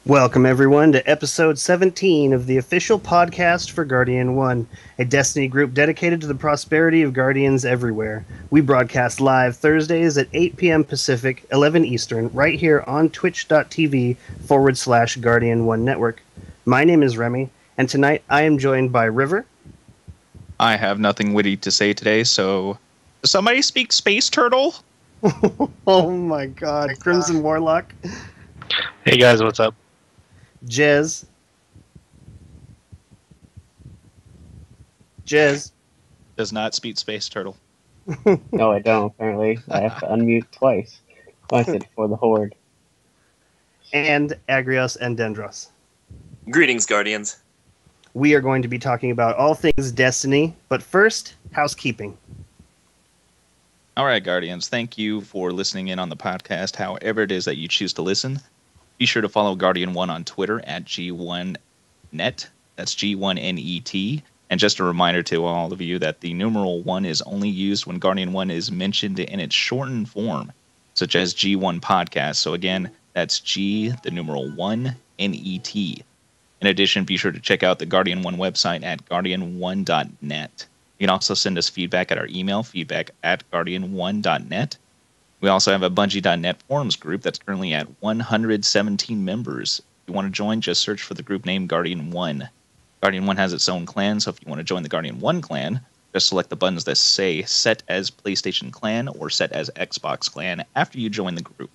Welcome, everyone, to episode 17 of the official podcast for Guardian 1, a Destiny group dedicated to the prosperity of Guardians everywhere. We broadcast live Thursdays at 8 p.m. Pacific, 11 Eastern, right here on twitch.tv/Guardian1 Network. My name is Remy, and tonight I am joined by River. I have nothing witty to say today, so does somebody speak Space Turtle? Oh my god, Crimson Warlock. Hey guys, what's up? Jez. Does not speak Space Turtle. No, I don't, apparently. I have to unmute twice. Twice it for the Horde. And Agrios and Dendros. Greetings, Guardians. We are going to be talking about all things Destiny, but first, housekeeping. All right, Guardians, thank you for listening in on the podcast, however it is that you choose to listen. Be sure to follow Guardian1 on Twitter at G1net. That's G1NET. And just a reminder to all of you that the numeral 1 is only used when Guardian 1 is mentioned in its shortened form, such as G1 Podcast. So again, that's G, the numeral 1, NET. In addition, be sure to check out the Guardian 1 website at guardian1.net. You can also send us feedback at our email, feedback@guardian1.net. We also have a Bungie.net forums group that's currently at 117 members. If you want to join, just search for the group name Guardian 1. Guardian 1 has its own clan, so if you want to join the Guardian 1 clan, just select the buttons that say Set as PlayStation Clan or Set as Xbox Clan after you join the group.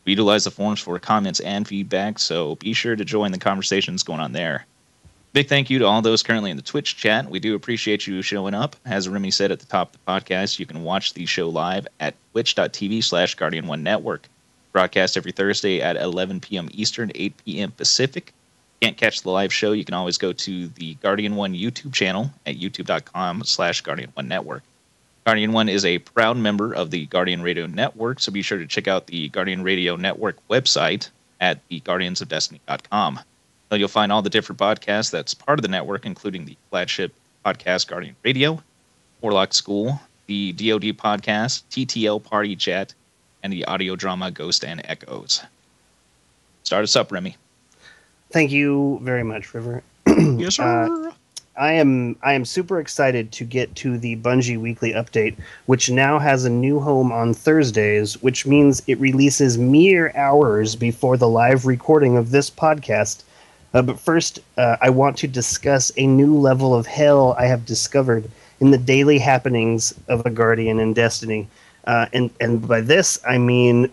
We utilize the forums for comments and feedback, so be sure to join the conversations going on there. Big thank you to all those currently in the Twitch chat. We do appreciate you showing up. As Remy said at the top of the podcast, you can watch the show live at twitch.tv/Guardian1 Network. Broadcast every Thursday at 11 p.m. Eastern, 8 p.m. Pacific. Can't catch the live show, you can always go to the Guardian 1 YouTube channel at youtube.com/Guardian1 Network. Guardian 1 is a proud member of the Guardian Radio Network, so be sure to check out the Guardian Radio Network website at theguardiansofdestiny.com. You'll find all the different podcasts that's part of the network, including the flagship podcast Guardian Radio, Warlock School, the DoD podcast, TTL Party Chat, and the audio drama Ghost and Echoes. Start us up, Remy. Thank you very much, River. Yes, sir. I am super excited to get to the Bungie Weekly Update, which now has a new home on Thursdays, which means it releases mere hours before the live recording of this podcast. But first, I want to discuss a new level of hell I have discovered in the daily happenings of a Guardian in Destiny. And by this, I mean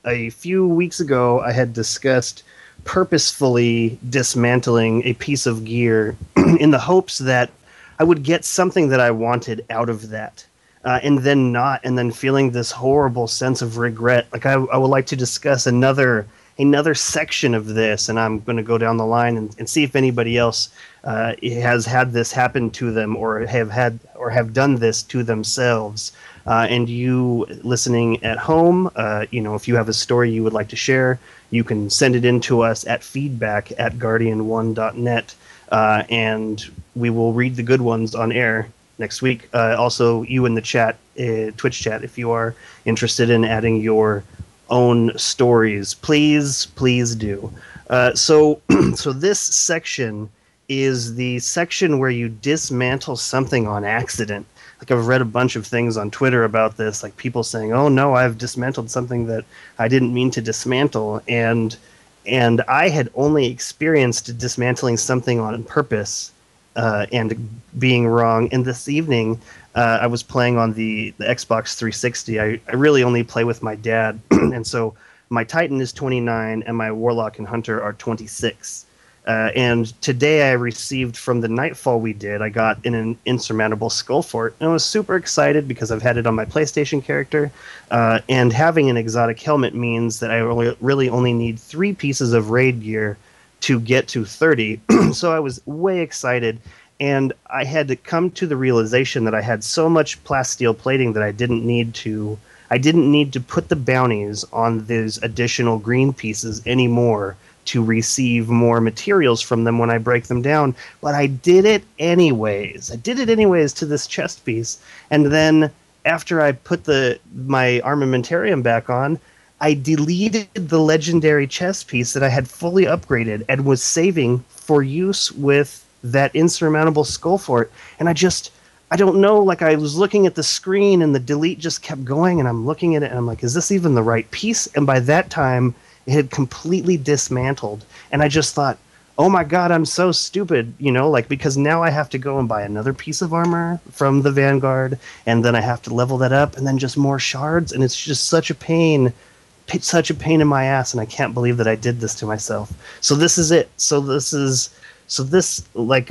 a few weeks ago, I had discussed purposefully dismantling a piece of gear in the hopes that I would get something that I wanted out of that. And then not, and then feeling this horrible sense of regret. Like I would like to discuss another section of this, and I'm going to go down the line and see if anybody else has had this happen to them or have done this to themselves. And you listening at home, if you have a story you would like to share, you can send it in to us at feedback@guardian1.net, and we will read the good ones on air next week. Also, you in the chat, Twitch chat, if you are interested in adding your own stories, please do. So this section is the section where you dismantle something on accident. Like, I've read a bunch of things on Twitter about this, like people saying, "Oh no, I've dismantled something that I didn't mean to dismantle," and I had only experienced dismantling something on purpose and being wrong. And this evening, I was playing on the Xbox 360. I really only play with my dad, and so my Titan is 29, and my Warlock and Hunter are 26. And today I received from the Nightfall we did, I got an insurmountable skull fort, and I was super excited because I've had it on my PlayStation character, and having an exotic helmet means that I really only need 3 pieces of raid gear to get to 30, so I was way excited, and I had to come to the realization that I had so much plasteel plating that I didn't need to put the bounties on these additional green pieces anymore to receive more materials from them when I break them down, but I did it anyways. To this chest piece, and then after I put my armamentarium back on, I deleted the legendary chess piece that I had fully upgraded and was saving for use with that insurmountable skull fort. And I don't know, like I was looking at the screen and the delete just kept going and I'm looking at it and I'm like, is this even the right piece? And by that time, it had completely dismantled. And I just thought, oh my God, I'm so stupid, like because now I have to go and buy another piece of armor from the Vanguard and then I have to level that up and then just more shards. And it's just such a pain in my ass, and I can't believe that I did this to myself. So this is it.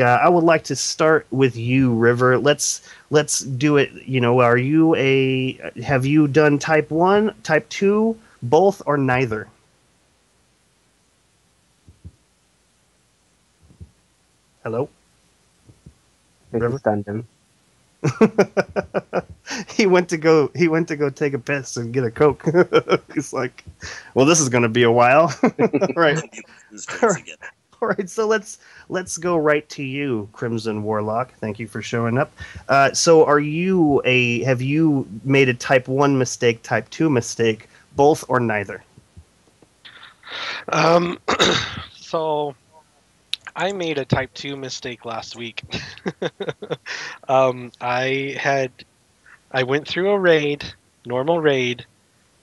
I would like to start with you, River. Let's do it. Have you done type 1, type 2, both, or neither? Hello? River stunned him. He went to go take a piss and get a Coke. He's like, well, this is going to be a while. Right. All right, so let's go right to you, Crimson Warlock. Thank you for showing up. So have you made a type 1 mistake, type 2 mistake, both, or neither? So I made a type 2 mistake last week. I went through a normal raid,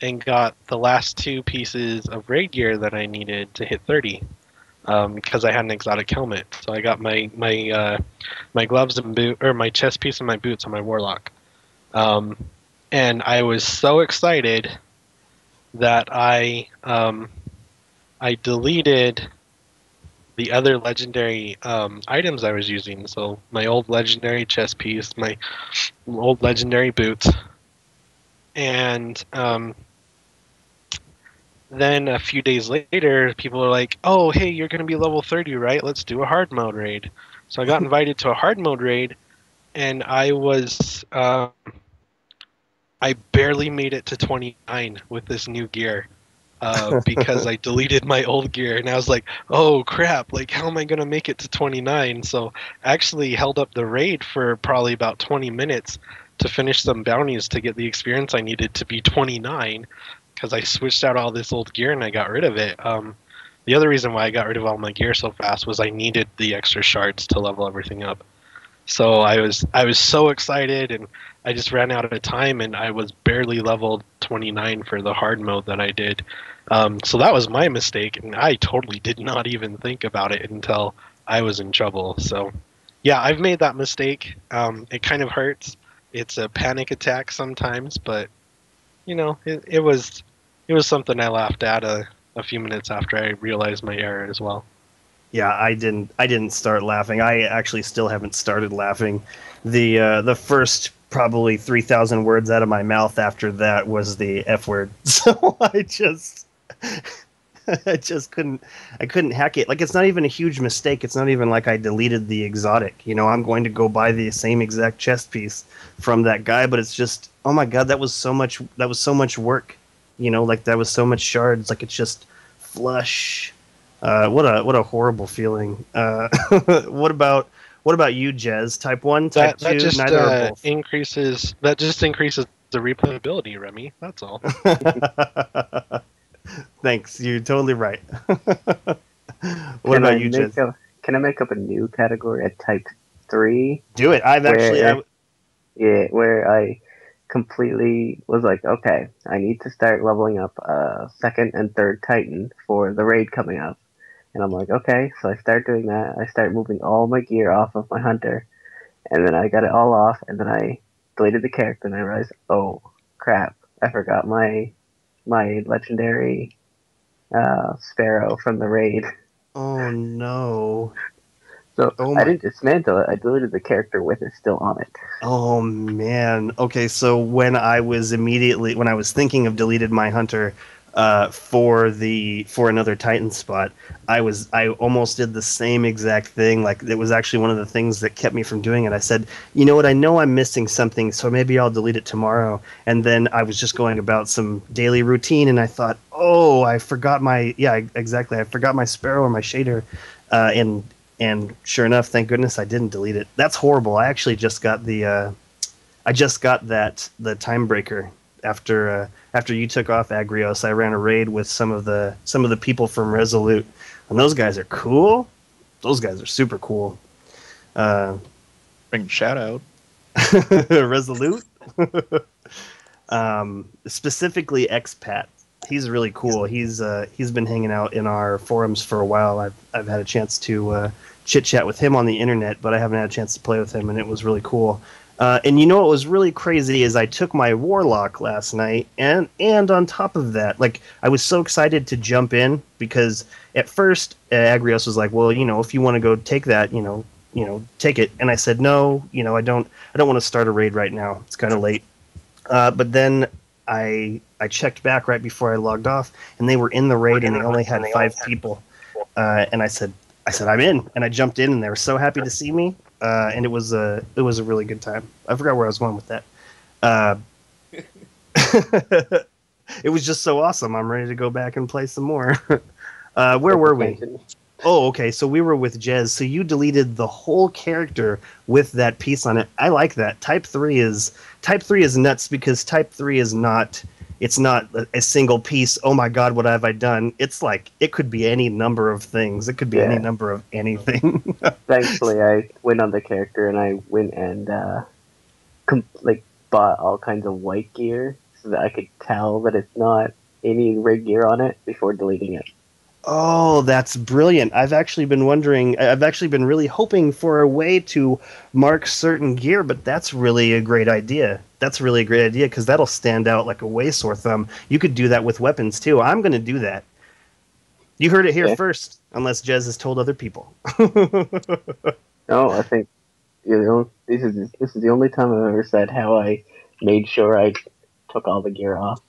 and got the last 2 pieces of raid gear that I needed to hit 30. Because I had an exotic helmet, so I got my gloves and my chest piece and my boots on my warlock. And I was so excited that I deleted the other legendary items I was using. So my old legendary chest piece, my old legendary boots, and then a few days later, people are like, "Oh, hey, you're going to be level 30, right? Let's do a hard mode raid." So I got invited to a hard mode raid, and I barely made it to 29 with this new gear. Because I deleted my old gear, and I was like, oh crap, like how am I going to make it to 29? So I actually held up the raid for probably about 20 minutes to finish some bounties to get the experience I needed to be 29, because I switched out all this old gear and I got rid of it. The other reason why I got rid of all my gear so fast was I needed the extra shards to level everything up. So I was so excited, and I just ran out of time, and I was barely leveled 29 for the hard mode that I did. So that was my mistake, and I totally did not even think about it until I was in trouble. So yeah, I've made that mistake. It kind of hurts. It's a panic attack sometimes, but it was something I laughed at a few minutes after I realized my error as well. Yeah, I didn't start laughing. I actually still haven't started laughing. The first probably 3,000 words out of my mouth after that was the F word. So I couldn't hack it. Like, it's not even a huge mistake. It's not even like I deleted the exotic. I'm going to go buy the same exact chest piece from that guy, but it's just, oh my God, that was so much work. Like that was so much shards. Like, it's just flush. What a horrible feeling. What about you, Jez? Type 1, type 2, neither or both? That just increases the replayability, Remy. That's all. Thanks. You're totally right. What about you, Jez? Can I make up a new category at type 3? Do it. Where I completely was like, okay, I need to start leveling up 2nd and 3rd Titan for the raid coming up. And I'm like, okay, so I start doing that. I start moving all my gear off of my hunter, and then I got it all off, and then I deleted the character, and I realized, oh crap, I forgot my legendary sparrow from the raid. Oh no. So I didn't dismantle it. I deleted the character with it still on it. Oh man. Okay, so when I was thinking of deleted my hunter for another Titan spot, I almost did the same exact thing. Like, it was actually one of the things that kept me from doing it. I said, you know what, I know I'm missing something, so maybe I'll delete it tomorrow. And then I was just going about some daily routine, and I thought, oh, I forgot my sparrow or my shader, and sure enough, thank goodness I didn't delete it. That's horrible. I actually just got the time breaker after you took off, Agrios. I ran a raid with some of the people from Resolute, and those guys are cool. Those guys are super cool. Bring shout out. Resolute. Specifically Expat. He's really cool. He's been hanging out in our forums for a while. I've had a chance to chit chat with him on the internet, but I haven't had a chance to play with him, and it was really cool. And you know what was really crazy is I took my Warlock last night, and on top of that, like, I was so excited to jump in because at first Agrios was like, well, you know, if you want to go take that, you know, take it. And I said, no, you know, I don't want to start a raid right now. It's kind of late. But then I checked back right before I logged off, and they were in the raid, and they only had 5 people. And I said I'm in, and I jumped in, and they were so happy to see me. And it was a really good time. I forgot where I was going with that. It was just so awesome. I'm ready to go back and play some more. Where were we? Oh, okay. So we were with Jez. So you deleted the whole character with that piece on it. I like that. Type 3 is nuts because Type 3 is not. It's not a single piece. Oh my God, what have I done? It's like it could be any number of things. It could be any number of anything. Thankfully, I went on the character and I went and bought all kinds of white gear so that I could tell that it's not any red gear on it before deleting it. Oh, that's brilliant. I've actually been really hoping for a way to mark certain gear, but that's really a great idea. That's really a great idea because that'll stand out like a way sore thumb. You could do that with weapons too. I'm going to do that. You heard it here first, unless Jez has told other people. No, I think this is the only time I've ever said how I made sure I took all the gear off.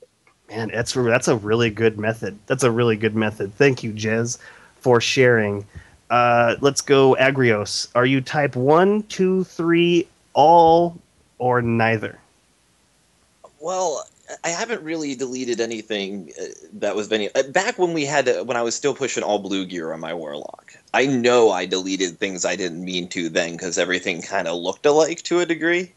Man, that's a really good method. That's a really good method. Thank you, Jez, for sharing. Let's go, Agrios. Are you type 1, 2, 3, all, or neither? Well, I haven't really deleted anything that was any. Back when when I was still pushing all blue gear on my Warlock, I know I deleted things I didn't mean to then because everything kind of looked alike to a degree.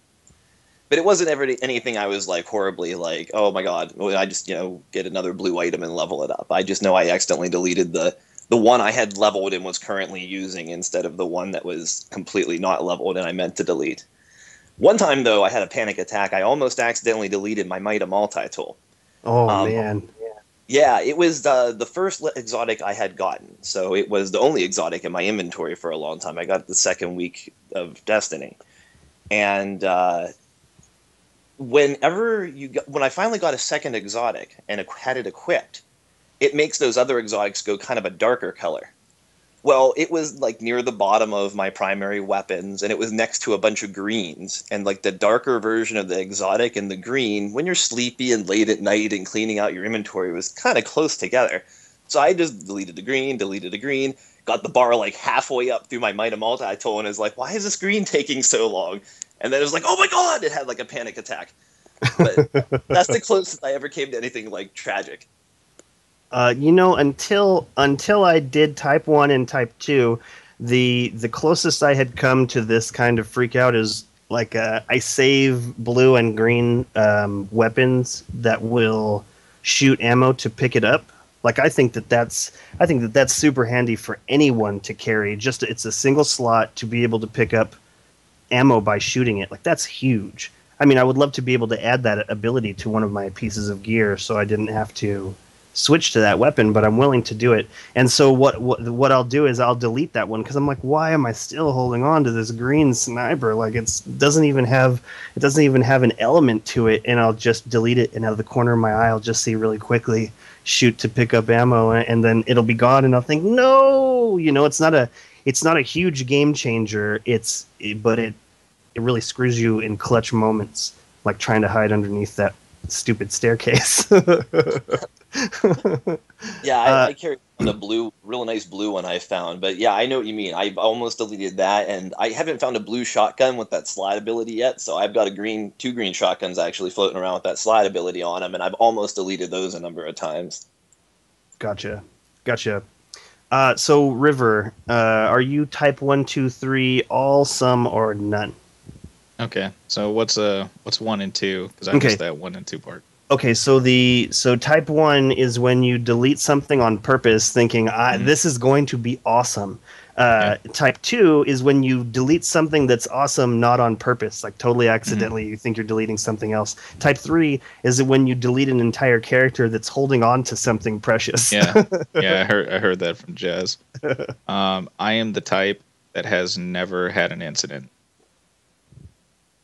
But it wasn't ever anything I was like horribly like, oh my God, I just, get another blue item and level it up. I just know I accidentally deleted the one I had leveled and was currently using instead of the one that was completely not leveled and I meant to delete. One time, though, I had a panic attack. I almost accidentally deleted my Might of Multi-Tool. Oh, man. Yeah, it was the first exotic I had gotten. So it was the only exotic in my inventory for a long time. I got it the second week of Destiny. And when I finally got a second exotic and had it equipped, it makes those other exotics go kind of a darker color. Well, it was like near the bottom of my primary weapons, and it was next to a bunch of greens. And like the darker version of the exotic and the green, when you're sleepy and late at night and cleaning out your inventory, was kind of close together. So I just deleted the green, got the bar like halfway up through my Might of Multi-Tool, and was like, why is this green taking so long? And then it was like, oh my God, it had like a panic attack. But that's the closest I ever came to anything like tragic. Until I did Type 1 and Type 2, the closest I had come to this kind of freak out is like I save blue and green weapons that will shoot ammo to pick it up. Like I think that's super handy for anyone to carry. Just it's a single slot to be able to pick up ammo by shooting it. Like that's huge. I mean, I would love to be able to add that ability to one of my pieces of gear so I didn't have to switch to that weapon, but I'm willing to do it. And so what I'll do is I'll delete that one because I'm like, why am I still holding on to this green sniper? Like it doesn't even have an element to it, and I'll just delete it, and out of the corner of my eye I'll just see really quickly shoot to pick up ammo, and then it'll be gone, and I'll think, no, it's not a huge game changer. But it really screws you in clutch moments, like trying to hide underneath that stupid staircase. Yeah, I carry the blue, real nice blue one I found. But yeah, I know what you mean. I've almost deleted that, and I haven't found a blue shotgun with that slide ability yet. So I've got two green shotguns actually floating around with that slide ability on them, and I've almost deleted those a number of times. Gotcha. So River, are you Type 1, 2, 3, all, some, or none? Okay, so what's 1 and 2? Because I missed that 1 and 2 part. Okay, so type 1 is when you delete something on purpose, thinking this is going to be awesome. Type 2 is when you delete something that's awesome, not on purpose, like totally accidentally. You think you're deleting something else. Type 3 is when you delete an entire character that's holding on to something precious. Yeah, I heard that from Jazz. I am the type that has never had an incident.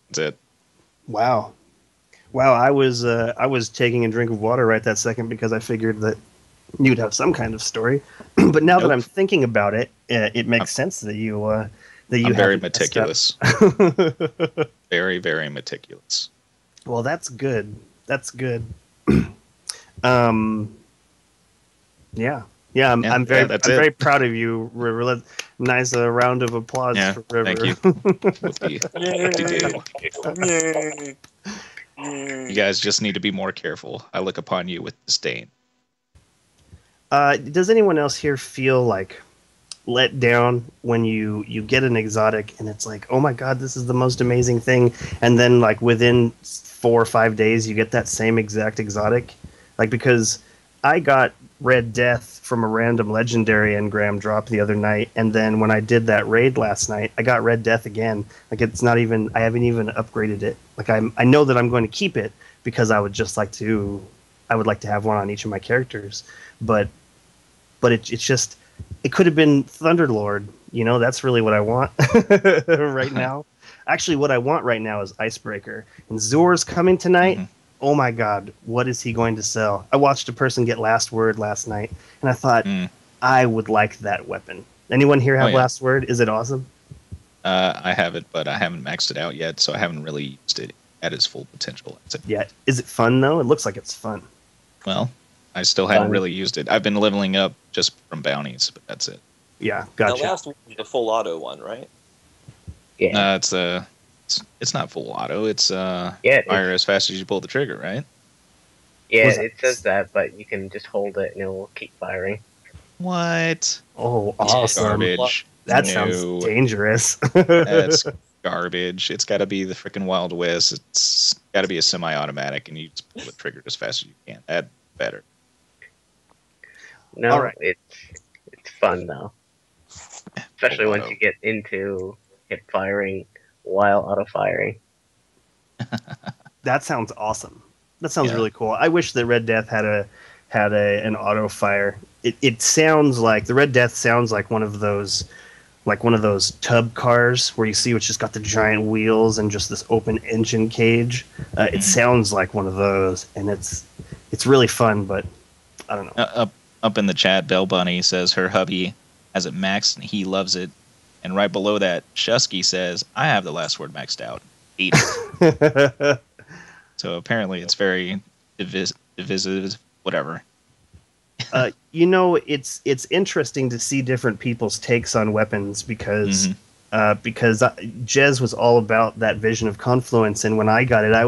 That's it. Wow. I was taking a drink of water right that second because I figured that you'd have some kind of story. But now that I'm thinking about it, it makes sense that you I'm very meticulous. Very, very meticulous. Well, that's good. That's good. Yeah. I'm very proud of you, River. Nice round of applause for River. Thank you. You guys just need to be more careful. I look upon you with disdain. Does anyone else here feel like let down when you get an exotic and it's like, oh my god, this is the most amazing thing, and then like within 4 or 5 days you get that same exact exotic? Like, because I got Red Death from a random legendary engram drop the other night, and then when I did that raid last night, I got Red Death again. Like, it's not even, I haven't even upgraded it. Like, I know that I'm going to keep it because I would like to have one on each of my characters, but it's just, it could have been Thunderlord. That's really what I want right now. Actually, what I want right now is Icebreaker, and Zor's coming tonight. Oh my god, what is he going to sell? I watched a person get Last Word last night, and I thought, I would like that weapon. Anyone here have Last Word? Is it awesome? I have it, but I haven't maxed it out yet, so I haven't really used it at its full potential. Yeah. Is it fun, though? It looks like it's fun. Well, I still haven't really used it. I've been leveling up just from bounties, but that's it. Yeah, gotcha. Now, Last Word is the full auto one, right? Yeah. It's not full auto. It's fire as fast as you pull the trigger, right? Yeah, it says that, but you can just hold it and it will keep firing. What? Oh, awesome! Garbage. That sounds dangerous. That's garbage. It's got to be the freaking Wild West. It's got to be a semi-automatic, and you just pull the trigger as fast as you can. That's better. No, it's fun though, especially once you get into hip firing while auto firing. That sounds awesome. That sounds really cool. I wish that Red Death had an auto fire. It sounds like the Red Death sounds like one of those tub cars where you see it's just got the giant wheels and just this open engine cage. It sounds like one of those, and it's really fun, but I don't know. Up in the chat, Bell Bunny says her hubby has it maxed and he loves it. And right below that, Shusky says, I have the Last Word maxed out. 80. So apparently it's very divisive, whatever. It's interesting to see different people's takes on weapons because Jez was all about that vision of confluence, and when I got it, I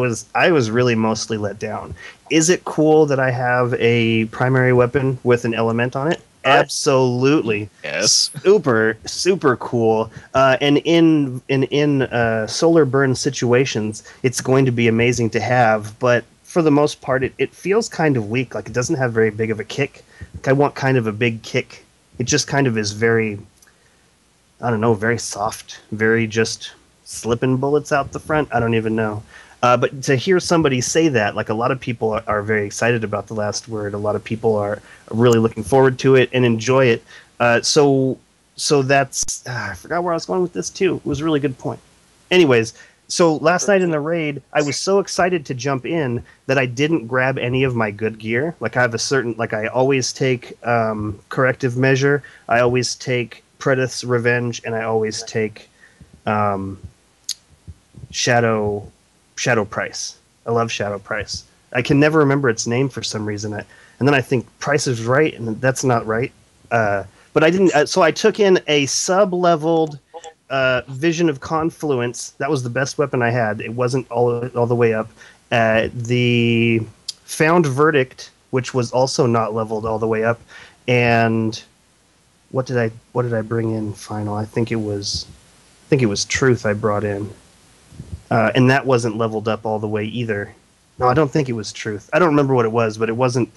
was really mostly let down. Is it cool that I have a primary weapon with an element on it? Absolutely. Yes. Super cool. And in solar burn situations, it's going to be amazing to have, but for the most part, it feels kind of weak. Like, it doesn't have very big of a kick. Like, I want kind of a big kick. It just kind of is very, I don't know, very soft, very just slipping bullets out the front. I don't even know. But to hear somebody say that, like, a lot of people are very excited about the Last Word. A lot of people are really looking forward to it and enjoy it. So that's I forgot where I was going with this too. It was a really good point. Anyways, so last night in the raid, I was so excited to jump in that I didn't grab any of my good gear. Like, I have I always take Corrective Measure, I always take Predith's Revenge, and I always take Shadow Price. I love Shadow Price. I can never remember its name for some reason. And then I think Price is right, and that's not right. But I didn't. So I took in a sub-leveled Vision of Confluence. That was the best weapon I had. It wasn't all the way up. The Found Verdict, which was also not leveled all the way up. And what did I bring in final? I think it was Truth I brought in. And that wasn't leveled up all the way either. No, I don't think it was truth. I don't remember what it was, but it wasn't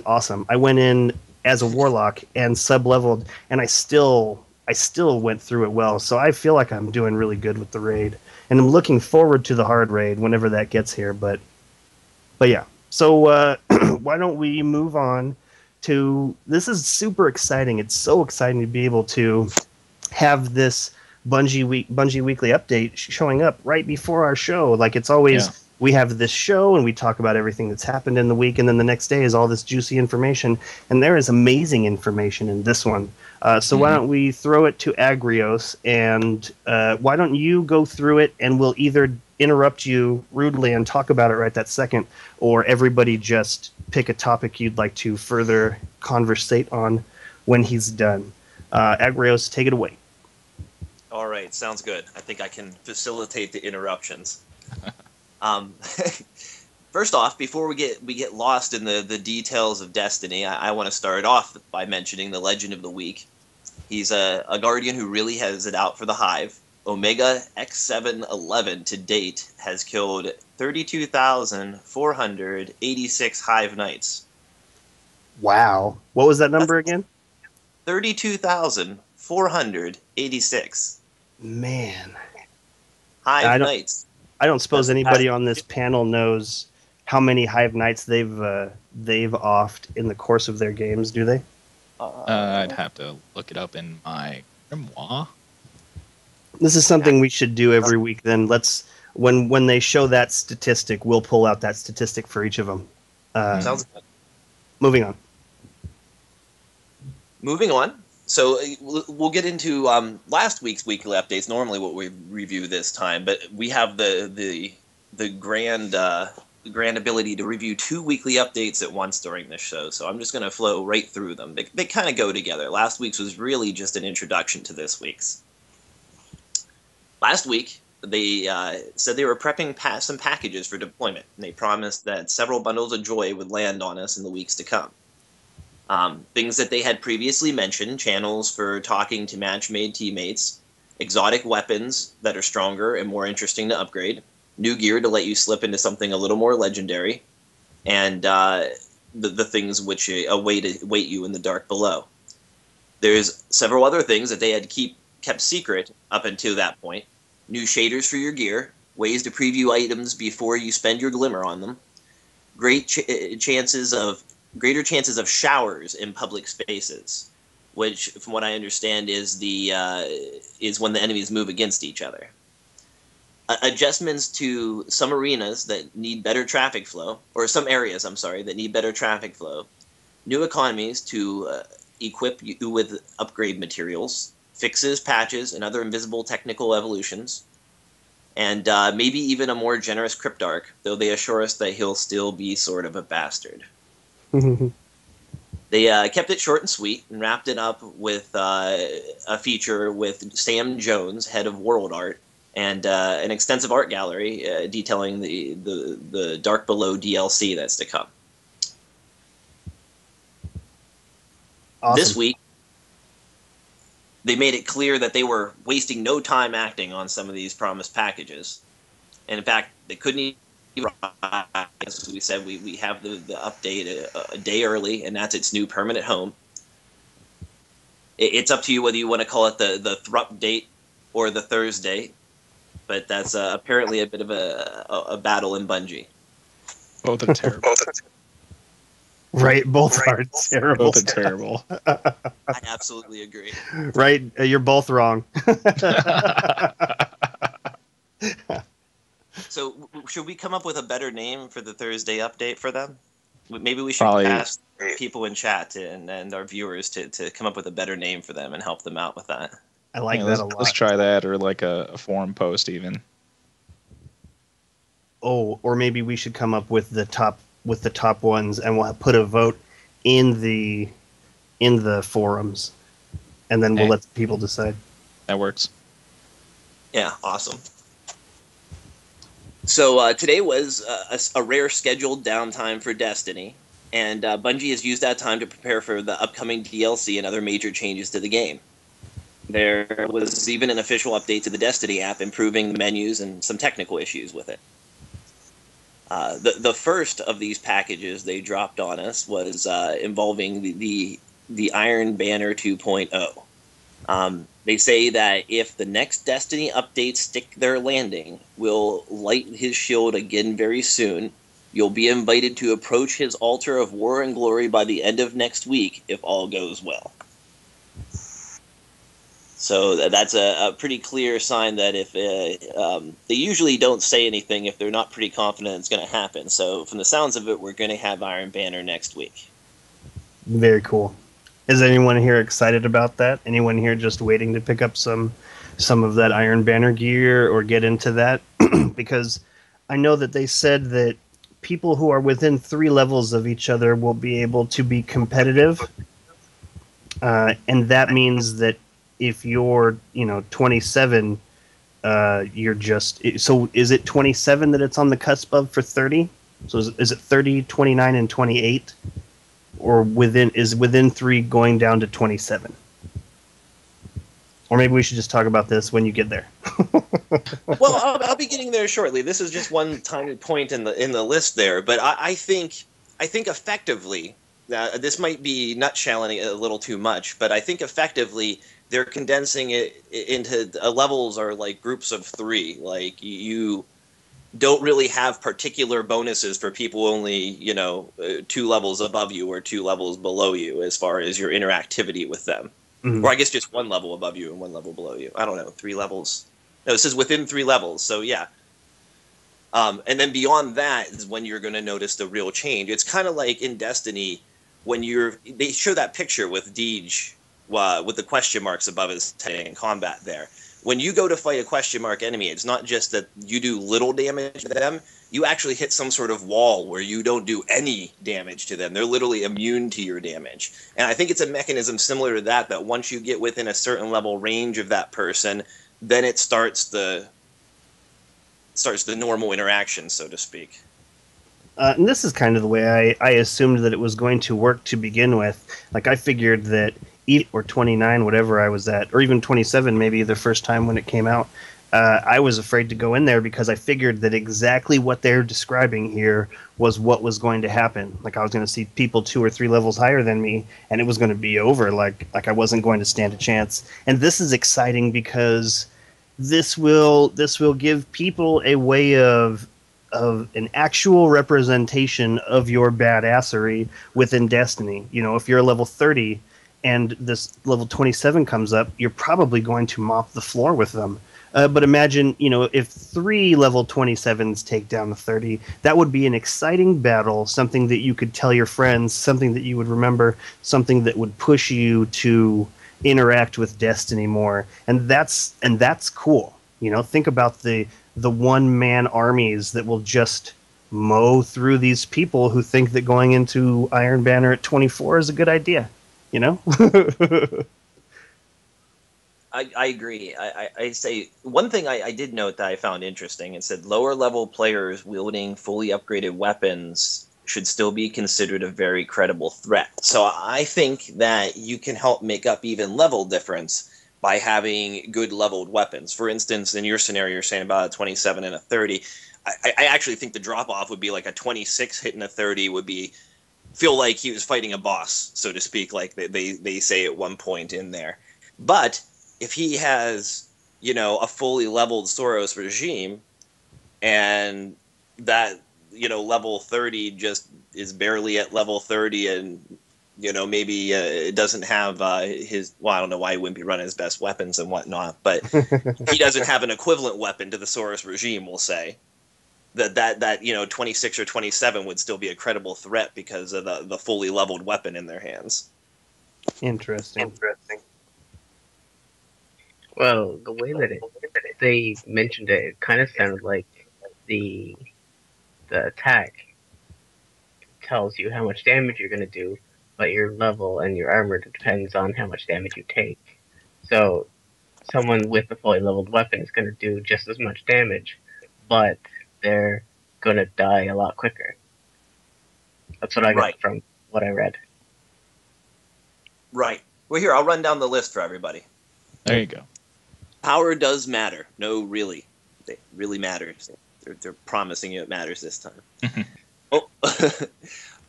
awesome. I went in as a warlock and sub-leveled, and I still went through it well. So I feel like I'm doing really good with the raid, and I'm looking forward to the hard raid whenever that gets here. But yeah. So why don't we move on to this? Is super exciting. It's so exciting to be able to have this Bungie Weekly update showing up right before our show. Like it's always Yeah. we have this show and we talk about everything that's happened in the week, and then the next day is all this juicy information. And there is amazing information in this one. So why don't we throw it to Agrios, and why don't you go through it, and we'll either interrupt you rudely and talk about it right that second, or everybody just pick a topic you'd like to further conversate on when he's done. Agrios, take it away. All right, sounds good. I think I can facilitate the interruptions. First off, before we get lost in the details of Destiny, I want to start off by mentioning the Legend of the Week. He's a Guardian who really has it out for the Hive. Omega XVII 11 to date has killed 32,486 Hive Knights. Wow. What was that number again? 32,486 Man. Hive Knights. I don't suppose anybody on this panel knows how many Hive Knights they've offed in the course of their games, do they? I'd have to look it up in my grimoire. This is something we should do every week. Then when they show that statistic, we'll pull out that statistic for each of them. Sounds good. Moving on. Moving on. So we'll get into last week's weekly updates. Normally, what we review this time, but we have the grand ability to review 2 weekly updates at once during this show. So I'm just going to flow right through them. They kind of go together. Last week's was really just an introduction to this week's. Last week, they said they were prepping some packages for deployment, and they promised that several bundles of joy would land on us in the weeks to come. Things that they had previously mentioned, channels for talking to match-made teammates, exotic weapons that are stronger and more interesting to upgrade, new gear to let you slip into something a little more legendary, and the things which await you in the dark below. There's several other things that they had kept secret up until that point. New shaders for your gear, ways to preview items before you spend your glimmer on them, greater chances of showers in public spaces, which, from what I understand, is when the enemies move against each other. Adjustments to some arenas that need better traffic flow, or some areas, that need better traffic flow. New economies to equip you with upgrade materials, fixes, patches, and other invisible technical evolutions. And maybe even a more generous Cryptarch, though they assure us that he'll still be sort of a bastard. They kept it short and sweet and wrapped it up with a feature with Sam Jones, head of World Art, and an extensive art gallery detailing the Dark Below DLC that's to come. Awesome. This week, they made it clear that they were wasting no time acting on some of these promised packages. And in fact, they couldn't even, as we said, we have the update a day early, and that's its new permanent home. It's up to you whether you want to call it the Thrup date or the Thursday, but that's apparently a bit of a battle in Bungie. Both are terrible. Right, both are terrible. Both are terrible. I absolutely agree. Right, you're both wrong. So, should we come up with a better name for the Thursday update for them? Maybe we should Probably. ask people in chat and our viewers to come up with a better name for them and help them out with that. I like Yeah, that a lot. Let's try that, or like a forum post even. Oh, or maybe we should come up with the top ones, and we'll put a vote in the forums, and then we'll let people decide. That works. Yeah, awesome. So today was a rare scheduled downtime for Destiny, and Bungie has used that time to prepare for the upcoming DLC and other major changes to the game. There was even an official update to the Destiny app, improving the menus and some technical issues with it. The first of these packages they dropped on us was involving the Iron Banner 2.0. They say that if the next Destiny updates stick their landing, we'll light his shield again very soon. You'll be invited to approach his altar of war and glory by the end of next week, if all goes well. So that's a pretty clear sign that if they usually don't say anything if they're not pretty confident it's going to happen. So from the sounds of it, we're going to have Iron Banner next week. Very cool. Is anyone here excited about that? Anyone here just waiting to pick up some of that Iron Banner gear or get into that? Because I know that they said that people who are within 3 levels of each other will be able to be competitive. And that means that if you're, 27, you're just... So is it 27 that it's on the cusp of for 30? So is it 30, 29, and 28? Or within 3 going down to 27? Or maybe we should just talk about this when you get there. Well, I'll be getting there shortly. This is just one tiny point in the list there, but I think effectively, this might be nutshelling a little too much, but I think effectively they're condensing it into levels are like groups of 3. Like you don't really have particular bonuses for people only 2 levels above you or 2 levels below you as far as your interactivity with them. Mm-hmm. Or I guess just 1 level above you and 1 level below you. I don't know, 3 levels. No, it says within 3 levels, so yeah. And then beyond that is when you're going to notice the real change. It's kind of like in Destiny when they show that picture with Deej with the question marks above his head in combat there. When you go to fight a question mark enemy, it's not just that you do little damage to them. You actually hit some sort of wall where you don't do any damage to them. They're literally immune to your damage. And I think it's a mechanism similar to that once you get within a certain level range of that person, then it starts the normal interaction, so to speak. And this is kind of the way I assumed that it was going to work to begin with. Like, I figured that or 29, whatever I was at, or even 27 maybe the first time when it came out, I was afraid to go in there because I figured that exactly what they're describing here was what was going to happen. Like, I was going to see people 2 or 3 levels higher than me, and it was going to be over. Like I wasn't going to stand a chance. And this is exciting because this will give people a way of an actual representation of your badassery within Destiny. If you're a level 30 and this level 27 comes up, you're probably going to mop the floor with them. But imagine, if 3 level 27s take down the 30, that would be an exciting battle, something that you could tell your friends, something that you would remember, something that would push you to interact with Destiny more. And that's cool. Think about the one-man armies that will just mow through these people who think that going into Iron Banner at 24 is a good idea. I agree. I say one thing I did note that I found interesting. It said lower level players wielding fully upgraded weapons should still be considered a very credible threat. So I think that you can help make up even level difference by having good leveled weapons. For instance, in your scenario, you're saying about a 27 and a 30. I actually think the drop off would be like a 26 hitting a 30 would feel like he was fighting a boss, so to speak, like they say at one point in there. But if he has, a fully leveled Soros regime, and that, level 30 just is barely at level 30, and, maybe it doesn't have his, well, I don't know why he wouldn't be running his best weapons and whatnot, but he doesn't have an equivalent weapon to the Soros regime, we'll say. That 26 or 27 would still be a credible threat because of the fully leveled weapon in their hands. Interesting. Well, the way that they mentioned it, it kind of sounded like the attack tells you how much damage you're going to do, but your level and your armor depends on how much damage you take. So someone with a fully leveled weapon is going to do just as much damage, but they're going to die a lot quicker. That's what I got from what I read. Right. Well, here, I'll run down the list for everybody. There you go. Power does matter. No, really. It really matters. They're promising you it matters this time. Oh,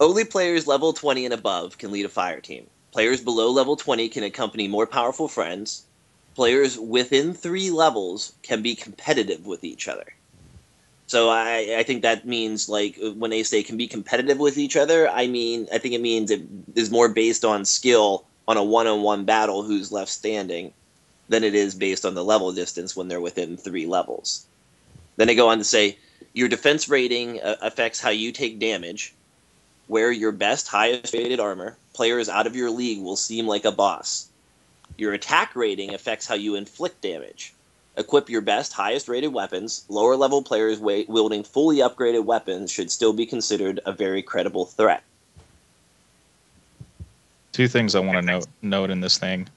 only players level 20 and above can lead a fire team. Players below level 20 can accompany more powerful friends. Players within 3 levels can be competitive with each other. So I think that means, like, when they say can be competitive with each other, I think it means it is more based on skill on a one-on-one battle who's left standing than it is based on the level distance when they're within 3 levels. Then they go on to say, your defense rating affects how you take damage. Wear your best, highest rated armor. Players out of your league will seem like a boss. Your attack rating affects how you inflict damage. Equip your best, highest rated weapons. Lower level players wielding fully upgraded weapons should still be considered a very credible threat. 2 things I want to note in this thing.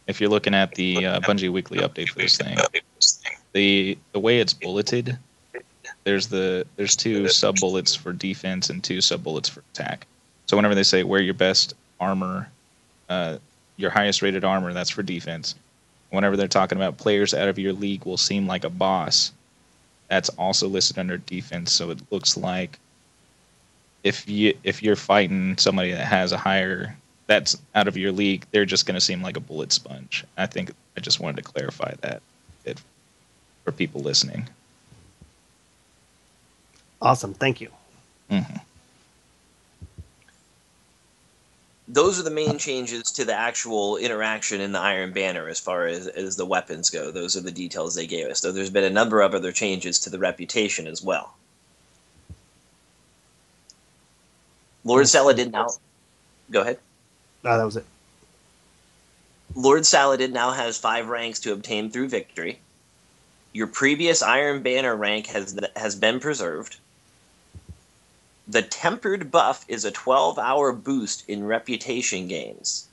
If you're looking at the Bungie weekly update for this thing, the way it's bulleted, there's 2 sub bullets for defense and 2 sub bullets for attack. So whenever they say wear your best armor, your highest rated armor, that's for defense. Whenever they're talking about players out of your league will seem like a boss, that's also listed under defense. So it looks like if you're fighting somebody that has a higher, that's out of your league, they're just going to seem like a bullet sponge. I think I just wanted to clarify that for people listening. Awesome, thank you. Mm-hmm. Those are the main changes to the actual interaction in the Iron Banner as far as the weapons go. Those are the details they gave us. Though there's been a number of other changes to the reputation as well. Lord Saladin now... Go ahead. No, that was it. Lord Saladin now has 5 ranks to obtain through victory. Your previous Iron Banner rank has been preserved. The Tempered buff is a 12-hour boost in reputation gains.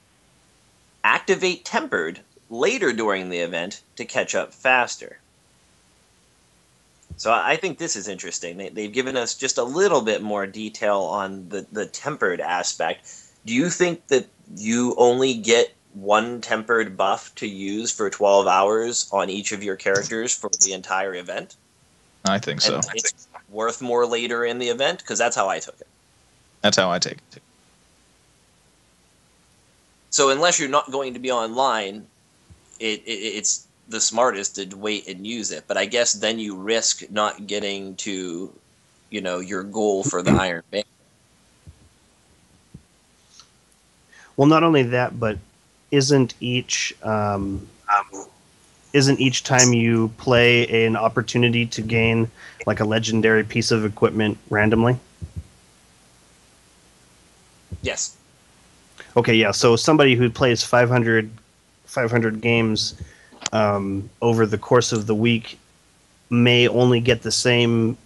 Activate Tempered later during the event to catch up faster. So I think this is interesting. They've given us just a little bit more detail on the Tempered aspect. Do you think that you only get 1 Tempered buff to use for 12 hours on each of your characters for the entire event? I think so. And it's worth more later in the event? Because that's how I took it. That's how I take it, too. So unless you're not going to be online, it's the smartest to wait and use it. But I guess then you risk not getting to, your goal for the Iron Banner. Well, not only that, but isn't each time you play an opportunity to gain like a legendary piece of equipment randomly? Yes. Okay, yeah. So somebody who plays 500 games over the course of the week may only get the same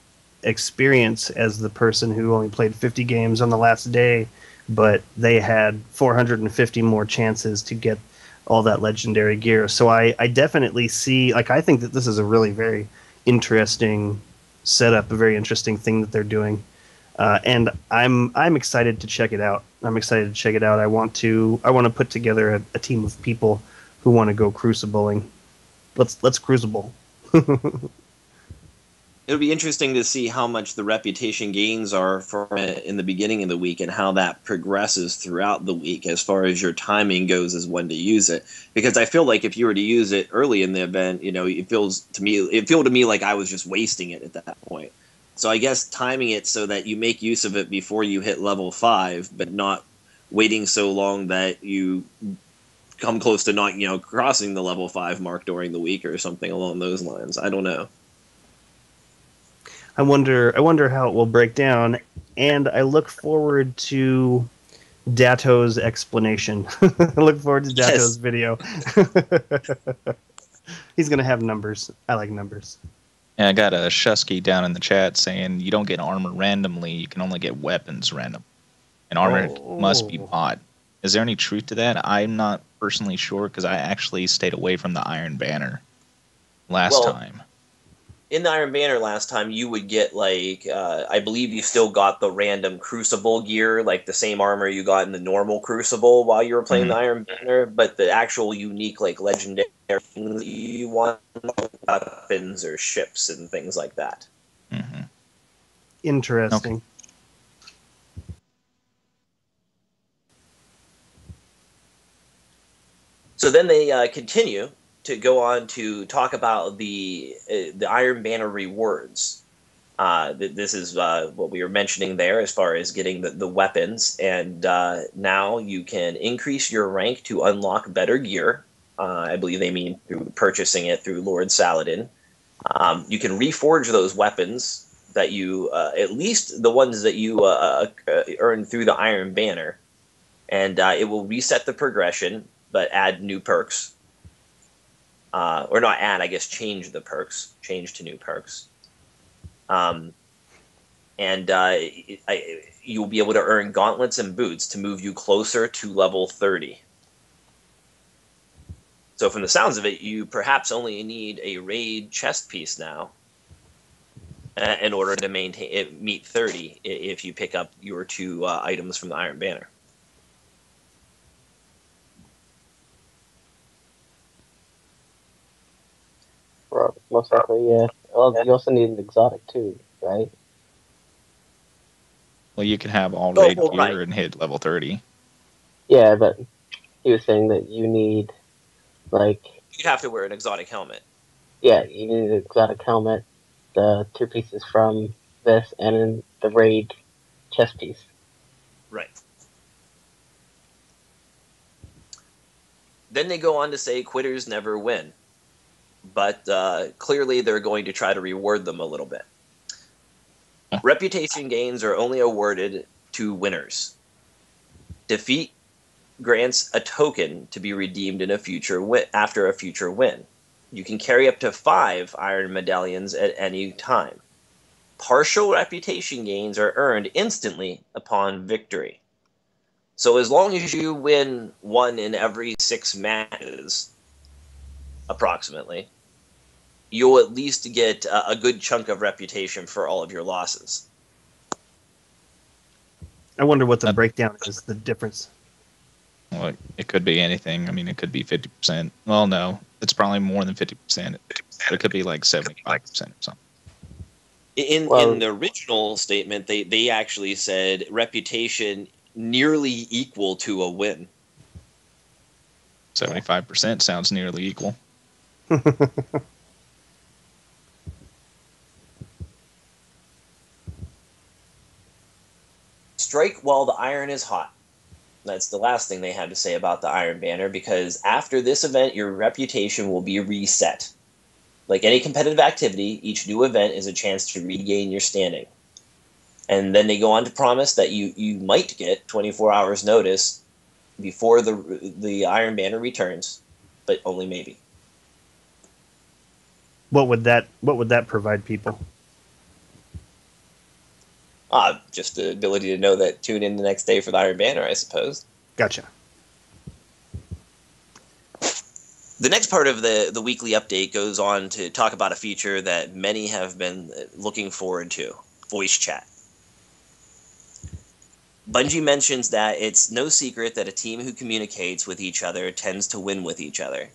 experience as the person who only played 50 games on the last day, but they had 450 more chances to get all that legendary gear. So I definitely see, I think that this is a really very interesting setup, a very interesting thing that they're doing. And I'm excited to check it out. I want to put together a team of people who want to go crucibling. Let's crucible. It'll be interesting to see how much the reputation gains are from it in the beginning of the week and how that progresses throughout the week as far as your timing goes as when to use it. Because I feel like if you were to use it early in the event, it feels to me like I was just wasting it at that point. So I guess timing it so that you make use of it before you hit level 5, but not waiting so long that you come close to not, crossing the level 5 mark during the week or something along those lines. I don't know. I wonder how it will break down, and I look forward to Dato's explanation. I look forward to Dato's video. He's going to have numbers. I like numbers. And I got a Shusky down in the chat saying you don't get armor randomly, you can only get weapons random. And armor must be bought. Is there any truth to that? I'm not personally sure because I actually stayed away from the Iron Banner last time. In the Iron Banner last time, you would get, I believe you still got the random Crucible gear, like the same armor you got in the normal Crucible while you were playing the Iron Banner, but the actual unique, legendary things you want, weapons or ships and things like that. Mm-hmm. Interesting. So then they continue to go on to talk about the Iron Banner rewards. This is what we were mentioning there as far as getting the weapons, and now you can increase your rank to unlock better gear. I believe they mean through purchasing it through Lord Saladin. You can reforge those weapons that you, at least the ones that you earn through the Iron Banner, and it will reset the progression, but add new perks. Or not add, I guess change the perks, change to new perks. And you'll be able to earn gauntlets and boots to move you closer to level 30. So from the sounds of it, you perhaps only need a raid chest piece now in order to meet 30 if you pick up your 2 items from the Iron Banner. Well, most likely, yeah. Well, you also need an exotic too, right? Well, you can have all raid gear right. and hit level 30. Yeah, but he was saying that you need, like... You'd have to wear an exotic helmet. Yeah, you need an exotic helmet, the 2 pieces from this, and the raid chest piece. Right. Then they go on to say quitters never win. But clearly they're going to try to reward them a little bit. Reputation gains are only awarded to winners. Defeat grants a token to be redeemed in after a future win. You can carry up to 5 iron medallions at any time. Partial reputation gains are earned instantly upon victory. So as long as you win 1 in every 6 matches, approximately, you'll at least get a good chunk of reputation for all of your losses. I wonder what the breakdown is, the difference. Well, it could be anything. I mean, it could be 50%. Well, no, it's probably more than 50%. It could be like 75% or something. In the original statement, they actually said reputation nearly equal to a win. 75% sounds nearly equal. Strike while the iron is hot. That's the last thing they had to say about the Iron Banner, because after this event, your reputation will be reset. Like any competitive activity, each new event is a chance to regain your standing. And then they go on to promise that you might get 24 hours notice before the Iron Banner returns, but only maybe. What would that provide people? Just the ability to know that tune in the next day for the Iron Banner, I suppose. Gotcha. The next part of the weekly update goes on to talk about a feature that many have been looking forward to, voice chat. Bungie mentions that it's no secret that a team who communicates with each other tends to win with each other,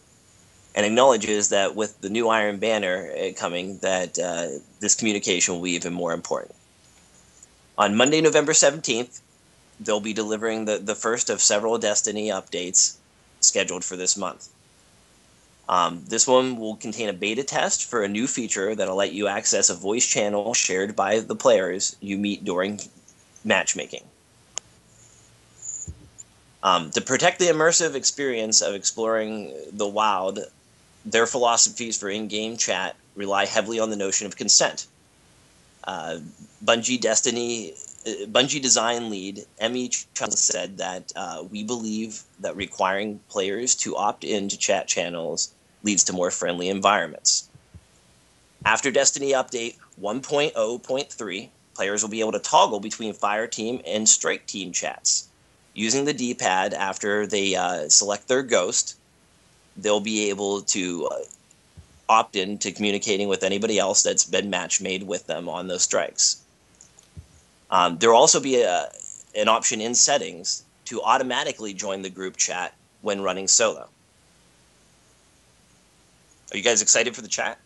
and acknowledges that with the new Iron Banner coming, that this communication will be even more important. On Monday, November 17th, they'll be delivering the first of several Destiny updates scheduled for this month. This one will contain a beta test for a new feature that'll let you access a voice channel shared by the players you meet during matchmaking. To protect the immersive experience of exploring the WoW, their philosophies for in-game chat rely heavily on the notion of consent. Bungie design lead Emmy Chung said that we believe that requiring players to opt into chat channels leads to more friendly environments. After Destiny Update 1.0.3, players will be able to toggle between Fire Team and Strike Team chats. Using the D-pad after they select their ghost, they'll be able to opt in to communicating with anybody else that's been match made with them on those strikes. There will also be an option in settings to automatically join the group chat when running solo. Are you guys excited for the chat?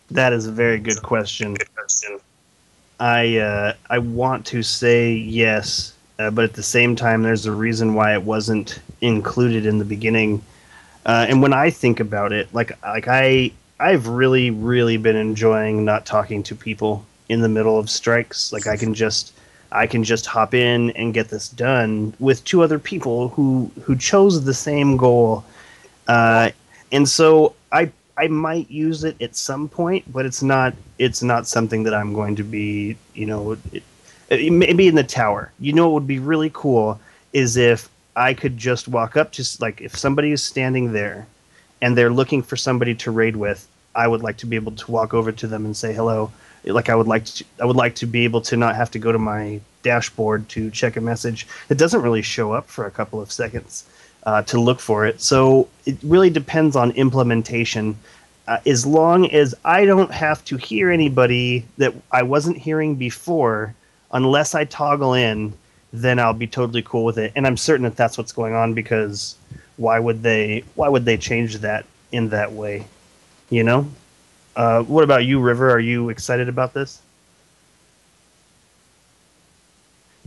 That is a very good question. I want to say yes, but at the same time, there's a reason why it wasn't included in the beginning. And when I think about it, I've really been enjoying not talking to people in the middle of strikes. Like I can just hop in and get this done with two other people who chose the same goal. And so I might use it at some point, but it's not something that I'm going to be, maybe in the tower. You know, what would be really cool is if I could just walk up, just like if somebody is standing there and they're looking for somebody to raid with, I would like to be able to walk over to them and say hello. Like I would like to be able to not have to go to my dashboard to check a message. It doesn't really show up for a couple of seconds to look for it. So it really depends on implementation. As long as I don't have to hear anybody that I wasn't hearing before, unless I toggle in, then I'll be totally cool with it. And I'm certain that that's what's going on, because why would they change that in that way? You know? What about you, River? Are you excited about this?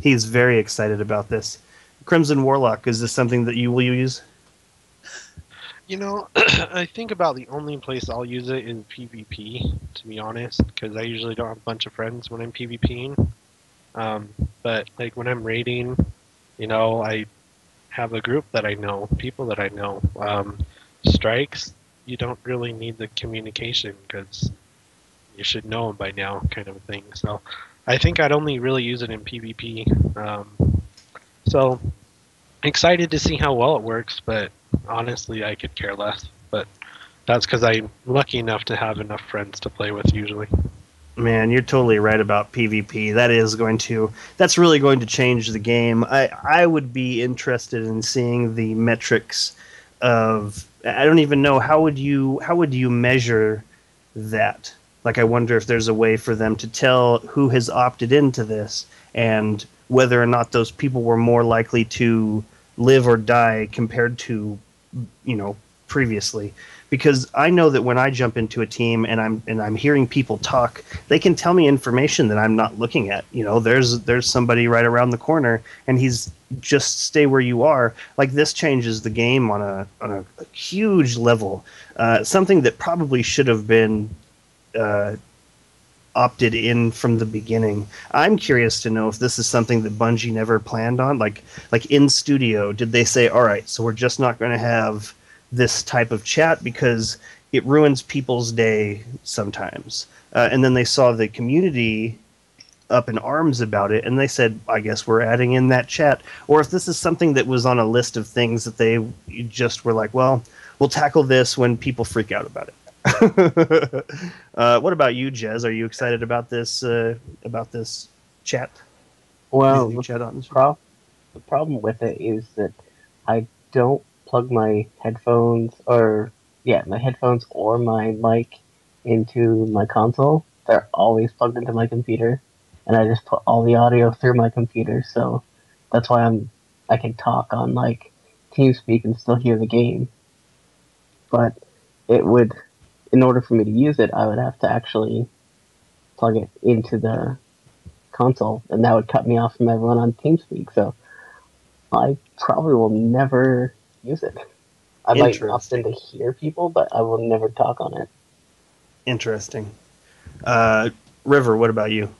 He's very excited about this. Crimson Warlock, is this something that you will use? I think about the only place I'll use it in PvP, to be honest, because I usually don't have a bunch of friends when I'm PvPing. But like when I'm raiding, I have a group that I know, people that I know. Strikes, you don't really need the communication because you should know them by now, kind of a thing. So I think I'd only really use it in PvP. So excited to see how well it works, but honestly, I could care less. But that's because I'm lucky enough to have enough friends to play with usually. Man, you're totally right about PvP. That's really going to change the game. I would be interested in seeing the metrics of, I don't even know, how would you measure that? Like, I wonder if there's a way for them to tell who has opted into this and whether or not those people were more likely to live or die compared to, previously. Because I know that when I jump into a team and I'm hearing people talk, they can tell me information that I'm not looking at. There's somebody right around the corner, and he's just stay where you are. Like, this changes the game on a huge level. Something that probably should have been opted in from the beginning. I'm curious to know if this is something that Bungie never planned on. Like in studio, did they say, all right, so we're just not going to have this type of chat because it ruins people's day sometimes. And then they saw the community up in arms about it, and they said, I guess we're adding in that chat. Or if this is something that was on a list of things that they just were like, well, we'll tackle this when people freak out about it. What about you, Jez? Are you excited about this chat? Well, Chat on? the problem with it is that I don't plug my headphones or my mic into my console. They're always plugged into my computer, and I just put all the audio through my computer. So that's why I can talk on like TeamSpeak and still hear the game. But it would, in order for me to use it, I would have to actually plug it into the console, and that would cut me off from everyone on TeamSpeak. So I probably will never use it. I might opt in to hear people, but I will never talk on it. Interesting. River, what about you?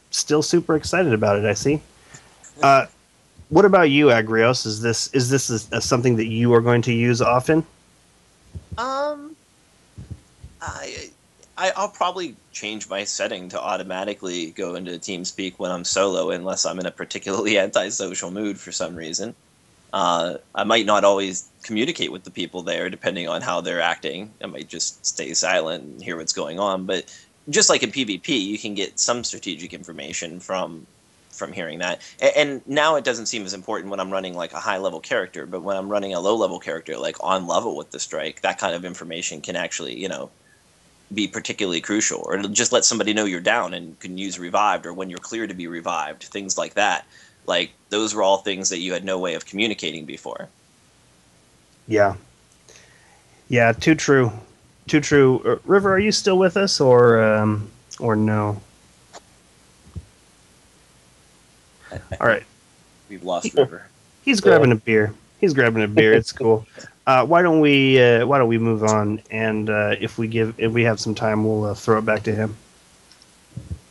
Still super excited about it, I see. What about you, Agrios? Is this something that you are going to use often? I'll probably change my setting to automatically go into TeamSpeak when I'm solo, unless I'm in a particularly antisocial mood for some reason. I might not always communicate with the people there, depending on how they're acting. I might just stay silent and hear what's going on. But just like in PvP, you can get some strategic information from hearing that. And now it doesn't seem as important when I'm running like a high-level character, but when I'm running a low-level character, like on level with the strike, that kind of information can actually, be particularly crucial. Or it'll just let somebody know you're down and can use revived, or when you're clear to be revived, things like that. Like, those were all things that you had no way of communicating before. Yeah. Yeah, too true. Too true. River, are you still with us, or or no? All right. We've lost River. He's grabbing a beer. It's cool. Why don't we move on? And if we have some time, we'll throw it back to him.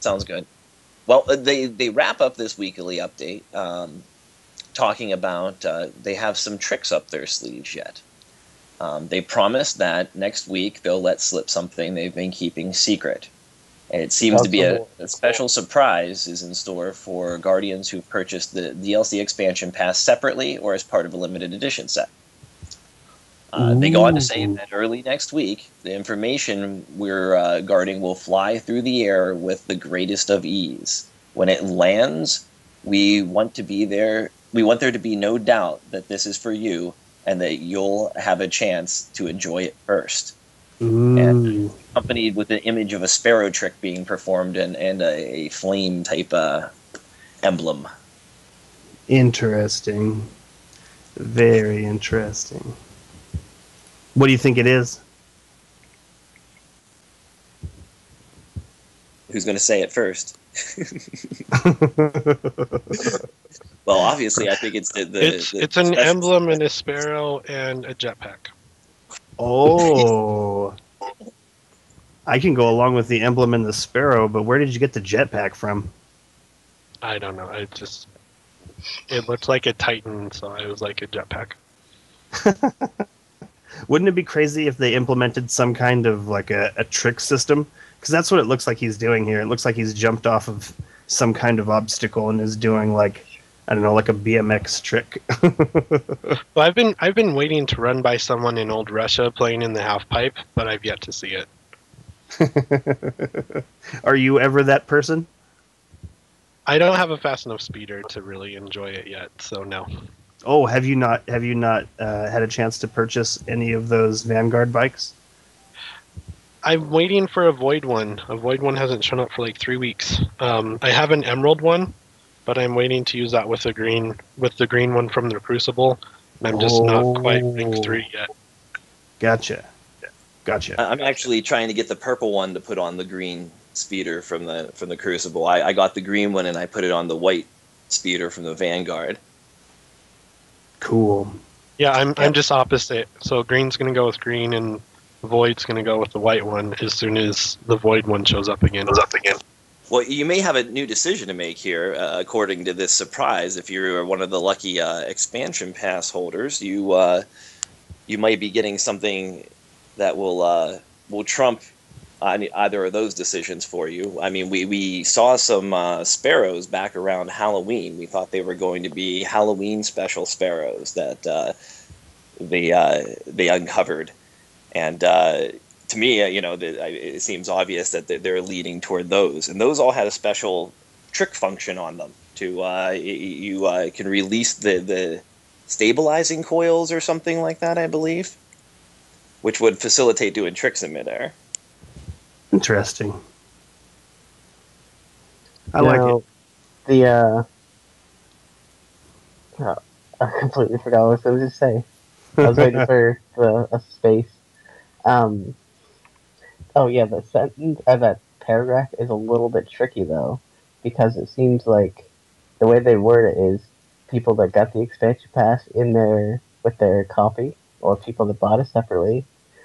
Sounds good. Well, they wrap up this weekly update talking about they have some tricks up their sleeves yet. They promised that next week they'll let slip something they've been keeping secret. And it seems to be a special surprise is in store for Guardians who've purchased the DLC expansion pass separately or as part of a limited edition set. They go on to say that early next week, the information we're guarding will fly through the air with the greatest of ease. When it lands, we want there to be no doubt that this is for you and that you'll have a chance to enjoy it first. And accompanied with an image of a sparrow trick being performed and a flame type emblem. Interesting. Very interesting. What do you think it is? Who's going to say it first? Well, obviously, I think it's it's an emblem and a sparrow and a jetpack. Oh. I can go along with the emblem and the sparrow, but where did you get the jetpack from? I don't know. It looks like a Titan, so I was like a jetpack. Wouldn't it be crazy if they implemented some kind of like a trick system? Because that's what it looks like he's doing here. It looks like he's jumped off of some kind of obstacle and is doing like, I don't know, like a BMX trick. Well, I've been waiting to run by someone in old Russia playing in the half pipe, but I've yet to see it. Are you ever that person? I don't have a fast enough speeder to really enjoy it yet, so no. Oh, have you not had a chance to purchase any of those Vanguard bikes? I'm waiting for a Void one. A Void one hasn't shown up for like 3 weeks. I have an Emerald one, but I'm waiting to use that with the green one from the Crucible, and I'm just not quite linked through yet. Gotcha. I'm actually trying to get the purple one to put on the green speeder from the Crucible. I got the green one and I put it on the white speeder from the Vanguard. Cool. Yeah, I'm just opposite. So green's gonna go with green, and Void's gonna go with the white one as soon as the Void one shows up again. Well, you may have a new decision to make here, according to this surprise. If you're one of the lucky expansion pass holders, you might be getting something that will trump either of those decisions for you. I mean, we saw some sparrows back around Halloween. We thought they were going to be Halloween special sparrows that they uncovered, and to me, it seems obvious that they're leading toward those, and those all had a special trick function on them. You can release the stabilizing coils or something like that, I believe, which would facilitate doing tricks in midair. Interesting. I like it. I completely forgot what I was going to say. I was waiting for a space. Oh yeah, the sentence that paragraph is a little bit tricky though, because it seems like the way they word it is people that got the expansion pass with their copy, or people that bought it separately,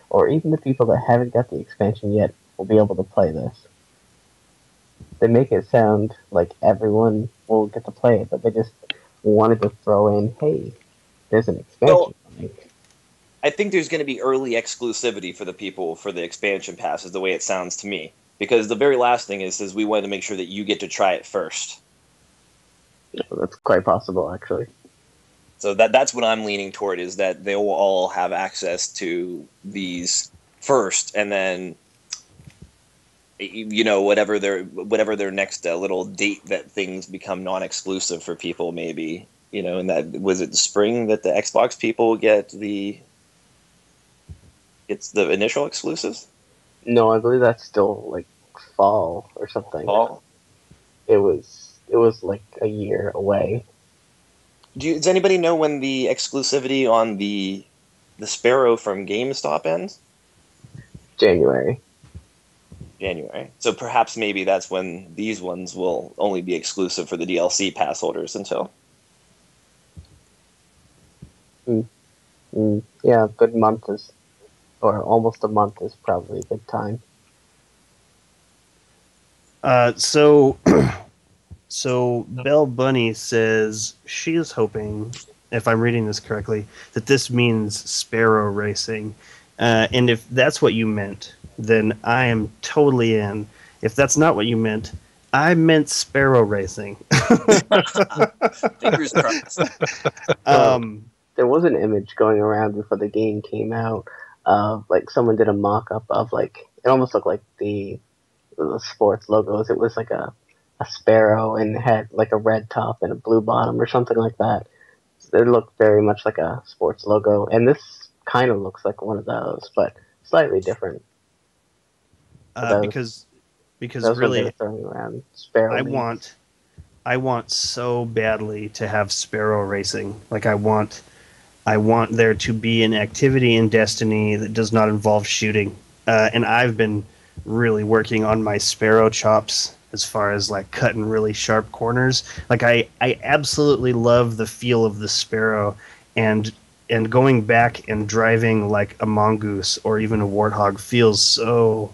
or even the people that haven't got the expansion yet will be able to play this. They make it sound like everyone will get to play it, but they just wanted to throw in, hey, there's an expansion. I think there's going to be early exclusivity for the people for the expansion passes, the way it sounds to me. Because the very last thing is we wanted to make sure that you get to try it first. Yeah, that's quite possible, actually. So that's what I'm leaning toward, is that they will all have access to these first, and then whatever their next little date that things become non-exclusive for people, maybe. And that was it the spring that the Xbox people get it's the initial exclusives? No, I believe that's still like fall or something. Fall? It was like a year away. Does anybody know when the exclusivity on the Sparrow from GameStop ends? January. January. So perhaps maybe that's when these ones will only be exclusive for the DLC pass holders until. Yeah, a good month is, or almost a month is probably a good time. So Belle Bunny says she is hoping, if I'm reading this correctly, that this means sparrow racing. And if that's what you meant, then I am totally in. If that's not what you meant, I meant sparrow racing. Fingers crossed. There was an image going around before the game came out. Like someone did a mock-up of like it almost looked like the sports logos. It was like a sparrow and had like a red top and a blue bottom or something like that. It looked very much like a sports logo, and this kind of looks like one of those, but slightly different. Because Those really, ones that are throwing around sparrow. I want so badly to have sparrow racing. Like I want there to be an activity in Destiny that does not involve shooting. And I've been really working on my sparrow chops as far as like cutting really sharp corners. Like I absolutely love the feel of the sparrow, and going back and driving like a mongoose or even a warthog feels so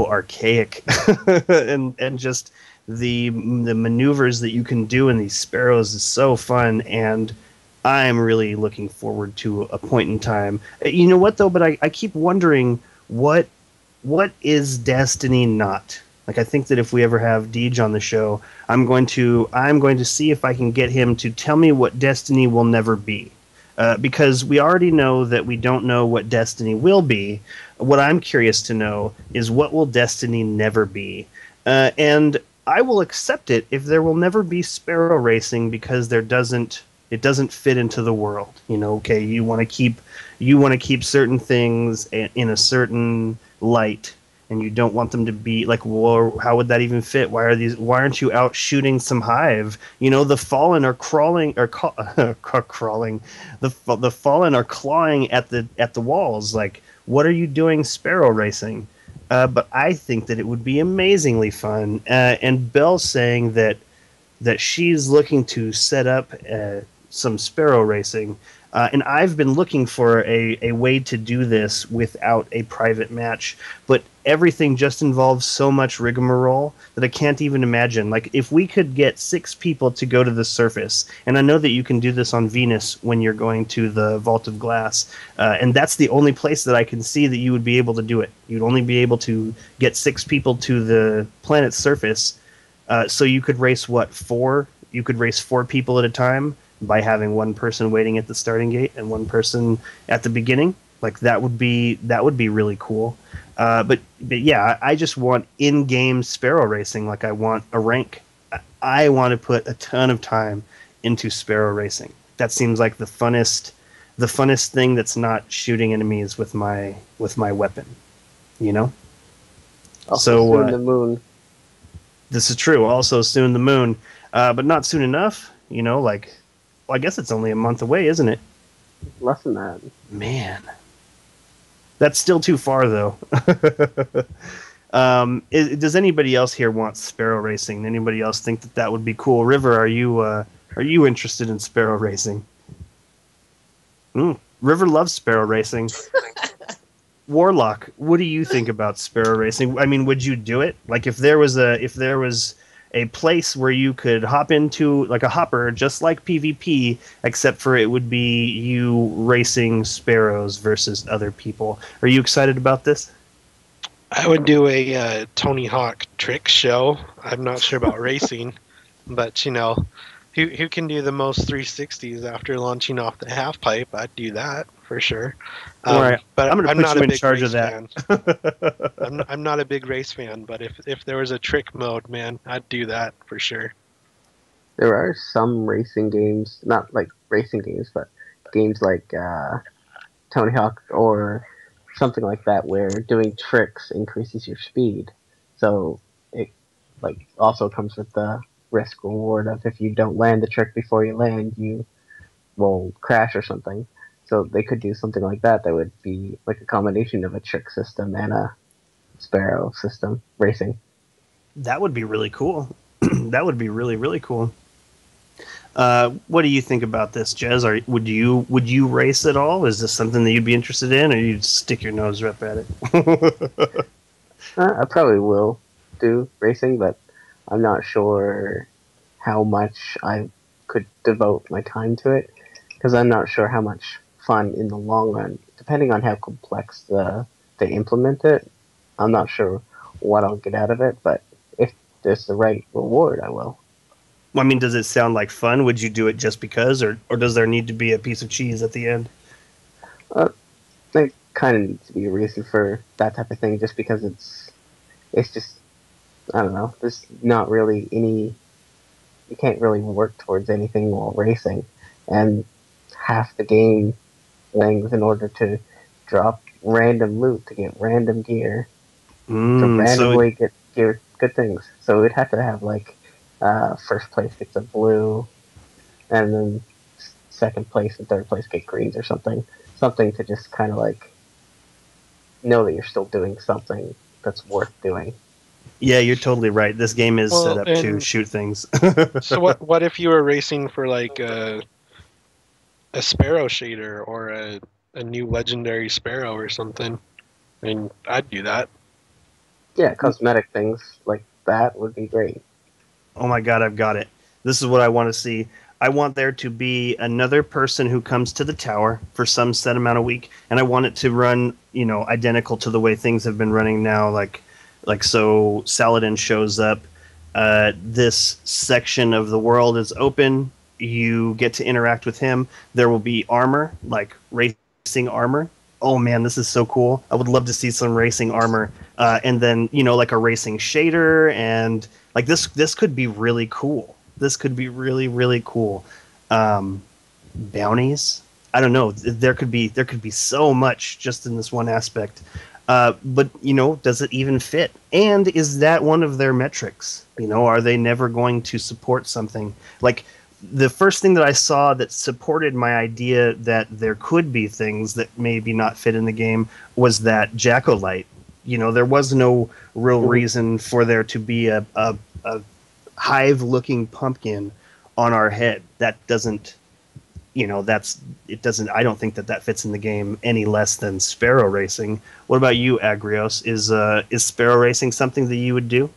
archaic. and just the maneuvers that you can do in these sparrows is so fun, and I'm really looking forward to a point in time. You know what though? But I keep wondering what is Destiny not? Like I think that if we ever have Deej on the show, I'm going to see if I can get him to tell me what Destiny will never be. Because we already know that we don't know what Destiny will be. What I'm curious to know is what will Destiny never be. And I will accept it if there will never be sparrow racing because it doesn't fit into the world. You know, okay, you want to keep certain things in a certain light, and you don't want them to be like, well, how would that even fit? Why aren't you out shooting some hive? You know, the fallen are crawling or crawling. The fallen are clawing at the walls. Like, what are you doing sparrow racing? But I think that it would be amazingly fun. And Belle's saying that she's looking to set up some sparrow racing. And I've been looking for a way to do this without a private match, but everything just involves so much rigmarole that I can't even imagine. Like, if we could get 6 people to go to the surface, and I know that you can do this on Venus when you're going to the Vault of Glass, and that's the only place that I can see that you would be able to do it. You'd only be able to get 6 people to the planet's surface, so you could race, 4? You could race 4 people at a time by having one person waiting at the starting gate and one person at the beginning. Like that would be really cool. But yeah, I just want in-game sparrow racing. Like I want a rank. I want to put a ton of time into sparrow racing. That seems like the funnest thing that's not shooting enemies with my weapon. You know. Also, soon the moon. This is true. Also, soon the moon, but not soon enough. You know, like. Well, I guess it's only a month away, isn't it? Less than that. Man. That's still too far, though. Does anybody else here want sparrow racing? Anybody else think that would be cool? River, are you interested in sparrow racing? River loves sparrow racing. Warlock, what do you think about sparrow racing? I mean, would you do it? Like, if there was a place where you could hop into like a hopper, just like PvP, except for it would be you racing sparrows versus other people. Are you excited about this? I would do a Tony Hawk trick show. I'm not sure about racing, but you know, who can do the most 360s after launching off the half pipe? I'd do that for sure. All right, but I'm going to put you in charge of that. I'm not a big race fan, but if there was a trick mode, man, I'd do that for sure. There are some racing games, not like racing games, but games like Tony Hawk or something like that, where doing tricks increases your speed. So it like also comes with the risk reward of if you don't land the trick before you land, you will crash or something. So they could do something like that. That would be like a combination of a trick system and a Sparrow system racing. That would be really cool. That would be really, really cool. What do you think about this, Jez? Would you race at all? Is this something that you'd be interested in, or you'd stick your nose up at it? I probably will do racing, but I'm not sure how much I could devote my time to it, because I'm not sure how much fun in the long run, depending on how complex they implement it. I'm not sure what I'll get out of it, but if there's the right reward, I will. Well, I mean, does it sound like fun? Would you do it just because, or does there need to be a piece of cheese at the end? There kind of needs to be a reason for that type of thing, just because it's just, I don't know. There's not really any. You can't really work towards anything while racing, and half the game things in order to drop random loot to get random gear to randomly get good things. So we'd have to have like first place gets a blue, and then second place and third place get greens or something. Something to just kind of like know that you're still doing something that's worth doing. Yeah, you're totally right. This game is set up to and shoot things. so what if you were racing for like a Sparrow shader or a new legendary Sparrow or something? I mean, I'd do that. Yeah, cosmetic things like that would be great. Oh my god, I've got it. This is what I want to see. I want there to be another person who comes to the tower for some set amount of week, and I want it to run, identical to the way things have been running now. Like so, Saladin shows up. This section of the world is open. You get to interact with him. There will be armor, like racing armor. Oh man, this is so cool. I would love to see some racing armor. And then, like a racing shader, and like this could be really cool. This could be really, really cool. Bounties? I don't know. There could be so much just in this one aspect. But does it even fit? And is that one of their metrics? Are they never going to support something like the first thing that I saw that supported my idea that there could be things that maybe not fit in the game was that Jack-O-Lite. There was no real reason for there to be a hive-looking pumpkin on our head. That doesn't, it doesn't. I don't think that fits in the game any less than Sparrow Racing. What about you, Agrios? Is Sparrow Racing something that you would do?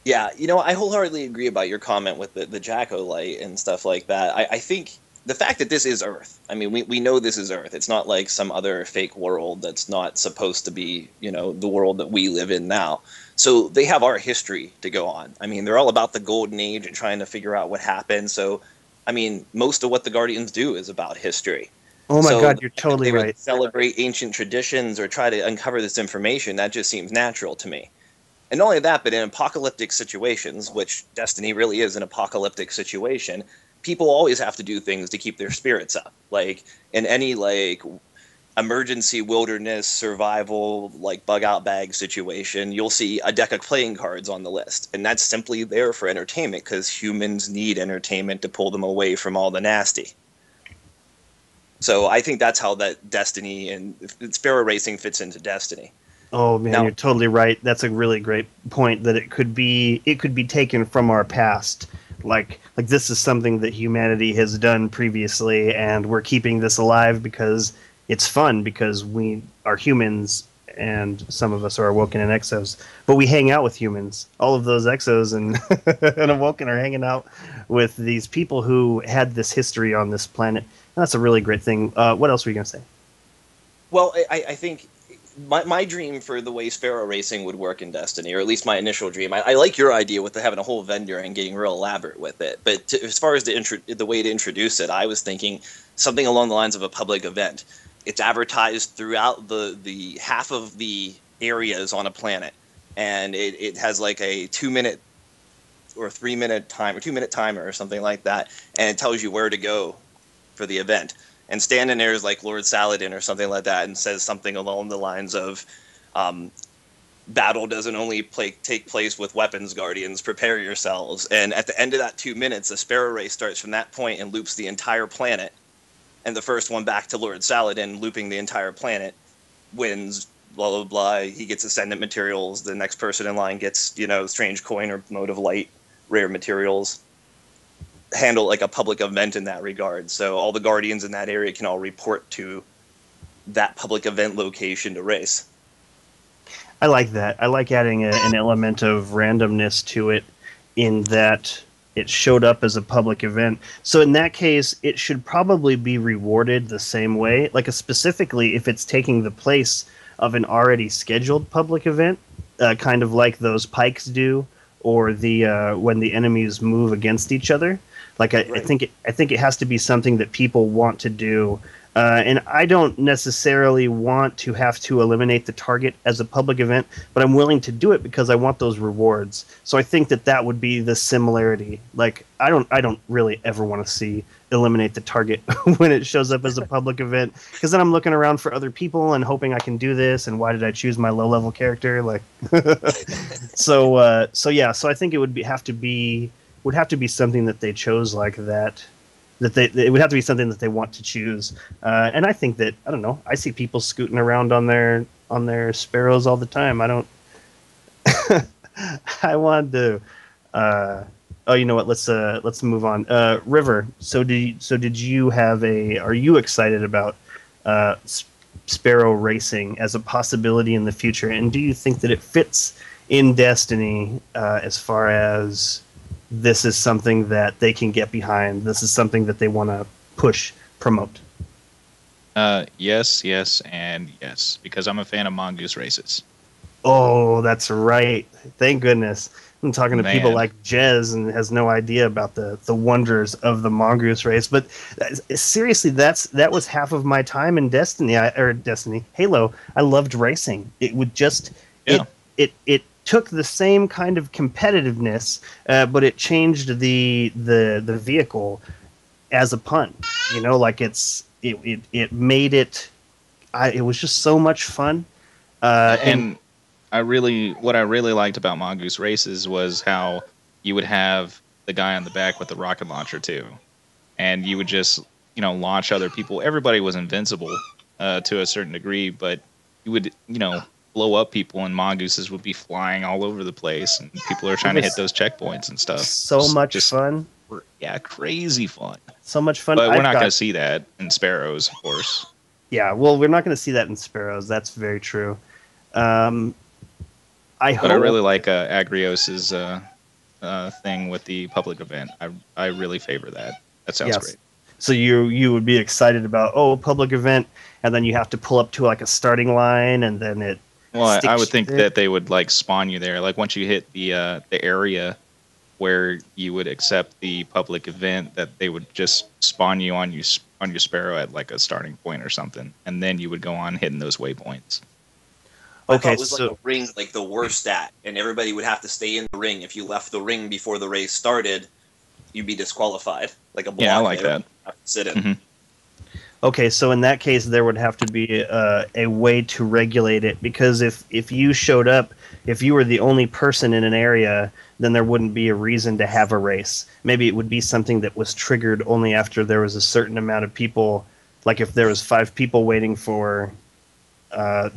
Yeah, I wholeheartedly agree about your comment with the Jack-O-Lite and stuff like that. I think the fact that this is Earth, I mean, we know this is Earth. It's not like some other fake world that's not supposed to be, the world that we live in now. So they have our history to go on. I mean, they're all about the Golden Age and trying to figure out what happened. So, I mean, most of what the Guardians do is about history. Oh my God, you're totally right. They would celebrate ancient traditions or try to uncover this information. That just seems natural to me. And not only that, but in apocalyptic situations, which Destiny really is an apocalyptic situation, people always have to do things to keep their spirits up. Like in any emergency wilderness survival bug out bag situation, you'll see a deck of playing cards on the list, and that's simply there for entertainment because humans need entertainment to pull them away from all the nasty. So I think that's how that Destiny and Sparrow Racing fits into Destiny. Oh man, you're totally right. That's a really great point. That it could be taken from our past. Like this is something that humanity has done previously, and we're keeping this alive because it's fun. Because we are humans, and some of us are Awoken and Exos. But we hang out with humans. All of those Exos and and Awoken are hanging out with these people who had this history on this planet. And that's a really great thing. What else were you gonna say? Well, I think. My dream for the way Sparrow Racing would work in Destiny, or at least my initial dream, I like your idea with having a whole vendor and getting real elaborate with it. But as far as the way to introduce it, I was thinking something along the lines of a public event. It's advertised throughout the half of the areas on a planet, and it has like a 2-minute or 3-minute time or 2-minute timer or something like that, and it tells you where to go for the event. And standing there is like Lord Saladin or something like that and says something along the lines of, battle doesn't only take place with weapons guardians, prepare yourselves. And at the end of that 2 minutes, the Sparrow race starts from that point and loops the entire planet. And the first one back to Lord Saladin, looping the entire planet, wins blah blah blah. He gets ascendant materials. The next person in line gets strange coin or mode of light, rare materials. Handle like a public event in that regard. So all the guardians in that area can all report to that public event location to race. I like that. I like adding an element of randomness to it in that it showed up as a public event. So in that case, it should probably be rewarded the same way. Like specifically if it's taking the place of an already scheduled public event, kind of like those pikes do, or the when the enemies move against each other. Like I think it has to be something that people want to do. And I don't necessarily want to have to eliminate the target as a public event, but I'm willing to do it because I want those rewards. So I think that would be the similarity. Like I don't really ever want to see eliminate the target when it shows up as a public event, because then I'm looking around for other people and hoping I can do this. And why did I choose my low level character? Like, so I think it would have to be something that they chose like that. It would have to be something that they want to choose, and I think that I don't know. I see people scooting around on their sparrows all the time. I don't. I want to. Oh, you know what? Let's move on. River. So did you have a? Are you excited about sparrow racing as a possibility in the future? And do you think that it fits in Destiny as far as this is something that they can get behind? This is something that they want to promote. Yes, and yes, because I'm a fan of mongoose races. Oh, that's right. Thank goodness. I'm talking to people like Jez and has no idea about the wonders of the mongoose race. But seriously, that was half of my time in Destiny. Halo. I loved racing. It would just it took the same kind of competitiveness, but it changed the vehicle as a pun. Like it made it. It was just so much fun. And what I really liked about Mongoose Races was how you would have the guy on the back with the rocket launcher too, and you would just launch other people. Everybody was invincible to a certain degree, but you would blow up people, and mongooses would be flying all over the place, and people are trying to hit those checkpoints and stuff. So much fun. Yeah, crazy fun. So much fun. But we're not going to see that in Sparrows, of course. Yeah, well, we're not going to see that in Sparrows. That's very true. I really like Agrios's thing with the public event. I really favor that. That sounds great. So you would be excited about public event, and then you have to pull up to like a starting line, and then it. Well, I would think that they would like spawn you there. Like once you hit the area where you would accept the public event, that they would just spawn you on your sparrow at like a starting point or something, and then you would go on hitting those waypoints. I thought it was like a ring, like the worst stat, and everybody would have to stay in the ring. If you left the ring before the race started, you'd be disqualified. Like a block. Yeah, I like that. Have to sit in. Mm-hmm. Okay, so in that case, there would have to be a way to regulate it, because if you showed up, if you were the only person in an area, then there wouldn't be a reason to have a race. Maybe it would be something that was triggered only after there was a certain amount of people. Like if there was 5 people waiting for or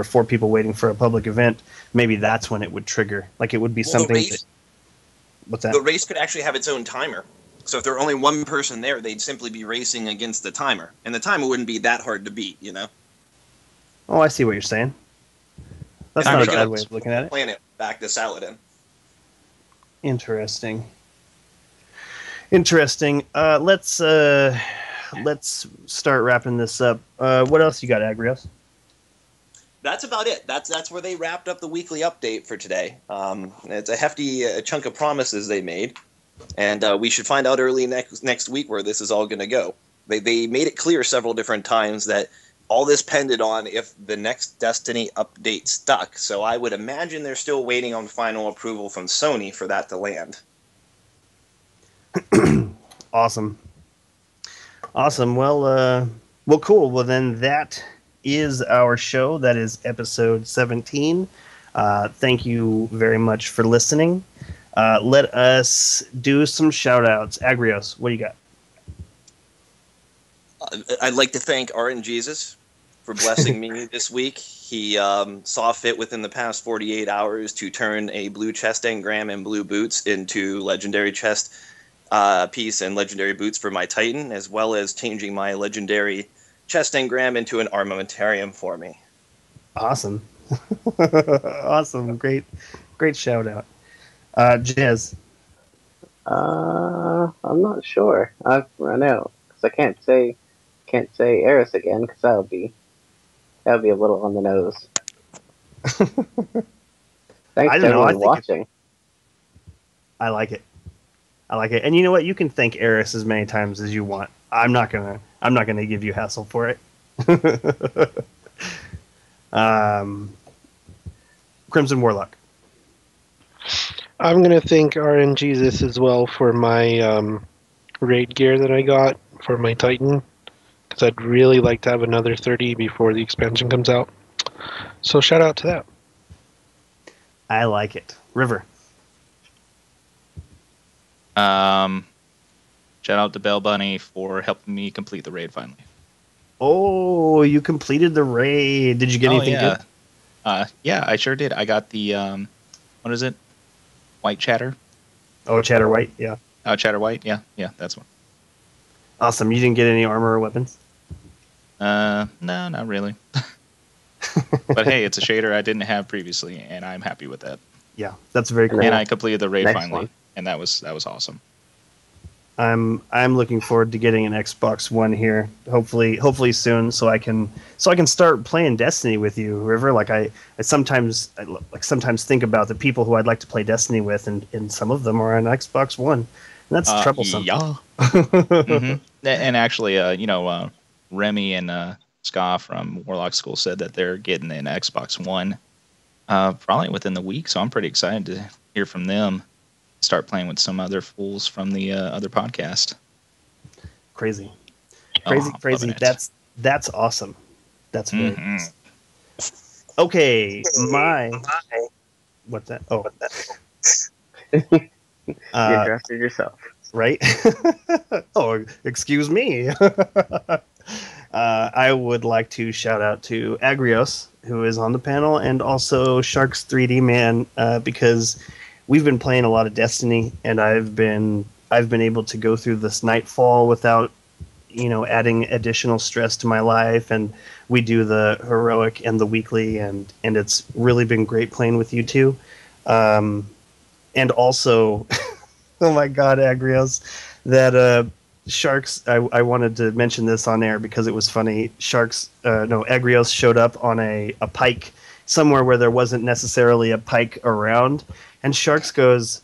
4 people waiting for a public event, maybe that's when it would trigger. Like it would be something. What's that? The race could actually have its own timer. So if there were only one person there, they'd simply be racing against the timer, and the timer wouldn't be that hard to beat. Oh, I see what you're saying. That's not a bad way of looking at it. Planet back to Saladin. Interesting. Let's start wrapping this up. What else you got, Agrios? That's about it. That's where they wrapped up the weekly update for today. It's a hefty chunk of promises they made, and we should find out early next week where this is all going to go. They made it clear several different times that all this depended on if the next Destiny update stuck. So I would imagine they're still waiting on final approval from Sony for that to land. Awesome. Well, cool. Well, then that is our show. That is episode 17. Thank you very much for listening. Let us do some shout outs. Agrios, what do you got? I'd like to thank RNGesus for blessing me this week. He saw fit within the past 48 hours to turn a blue chest engram and blue boots into legendary chest piece and legendary boots for my Titan, as well as changing my legendary chest engram into an armamentarium for me. Awesome. Awesome. Great shout out. Jez. I'm not sure. I've run out because I can't say Eris again because that would be a little on the nose. Thanks to everyone watching. I like it. And you know what? You can thank Eris as many times as you want. I'm not gonna give you hassle for it. Crimson Warlock. I'm going to thank RNGesus as well for my raid gear that I got for my Titan, because I'd really like to have another 30 before the expansion comes out. So shout out to that. I like it. River. Shout out to Bell Bunny for helping me complete the raid finally. Oh, you completed the raid. Did you get anything good? Yeah, I sure did. I got the what is it? White Chatter. Oh, Chatter White, yeah. Oh, Chatter White, yeah, that's one. Awesome. You didn't get any armor or weapons? No, not really. But hey, it's a shader I didn't have previously, and I'm happy with that. Yeah, that's very cool. And I completed the raid Next finally, one. and that was awesome. I'm looking forward to getting an Xbox One here, hopefully soon, so I can start playing Destiny with you, River. Like I sometimes think about the people who I'd like to play Destiny with, and some of them are on Xbox One, and that's troublesome. Yeah. Mm-hmm. And actually, Remy and Ska from Warlock School said that they're getting an Xbox One probably within the week, so I'm pretty excited to hear from them. Start playing with some other fools from the other podcast. Crazy. That's awesome. That's very nice. Okay, what's that? Oh, You drafted yourself. Right? Oh, excuse me. I would like to shout out to Agrios, who is on the panel, and also Sharks 3D Man, because we've been playing a lot of Destiny, and I've been able to go through this Nightfall without, adding additional stress to my life. And we do the heroic and the weekly, and it's really been great playing with you two. And also, oh my God, Agrios, that Sharks. I wanted to mention this on air because it was funny. Agrios showed up on a pike somewhere where there wasn't necessarily a pike around. And Sharks goes,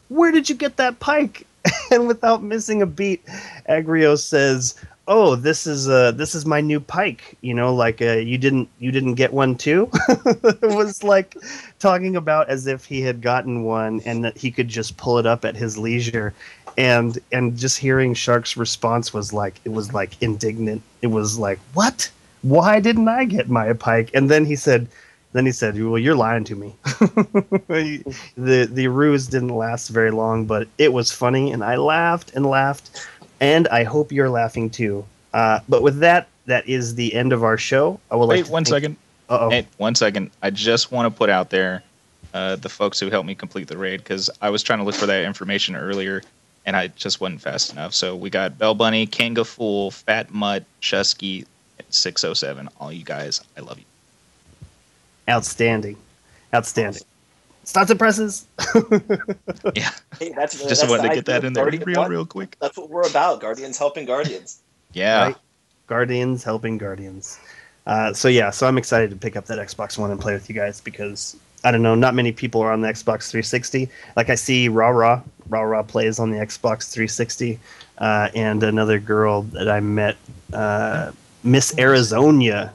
"Where did you get that pike?" And without missing a beat, Agrios says, "Oh, this is my new pike. You didn't get one too." It was like talking about as if he had gotten one and that he could just pull it up at his leisure. And just hearing Sharks' response was like indignant. It was like, "What? Why didn't I get my pike?" And then he said, "Well, you're lying to me." The ruse didn't last very long, but it was funny, and I laughed, and I hope you're laughing too. But with that is the end of our show. I will wait 1 second. Uh-oh. Hey, 1 second. I just want to put out there the folks who helped me complete the raid, because I was trying to look for that information earlier, and I just wasn't fast enough. So we got Bell Bunny, Kanga Fool, Fat Mutt, Chusky, and 607. All you guys, I love you. Outstanding. Starts and presses. Yeah. Hey, that's wanted to get that in there Guardian real quick. That's what we're about. Guardians helping Guardians. Yeah. Right? Guardians helping Guardians. So I'm excited to pick up that Xbox One and play with you guys because, I don't know, not many people are on the Xbox 360. Like I see Ra plays on the Xbox 360, and another girl that I met, Miss Arizona.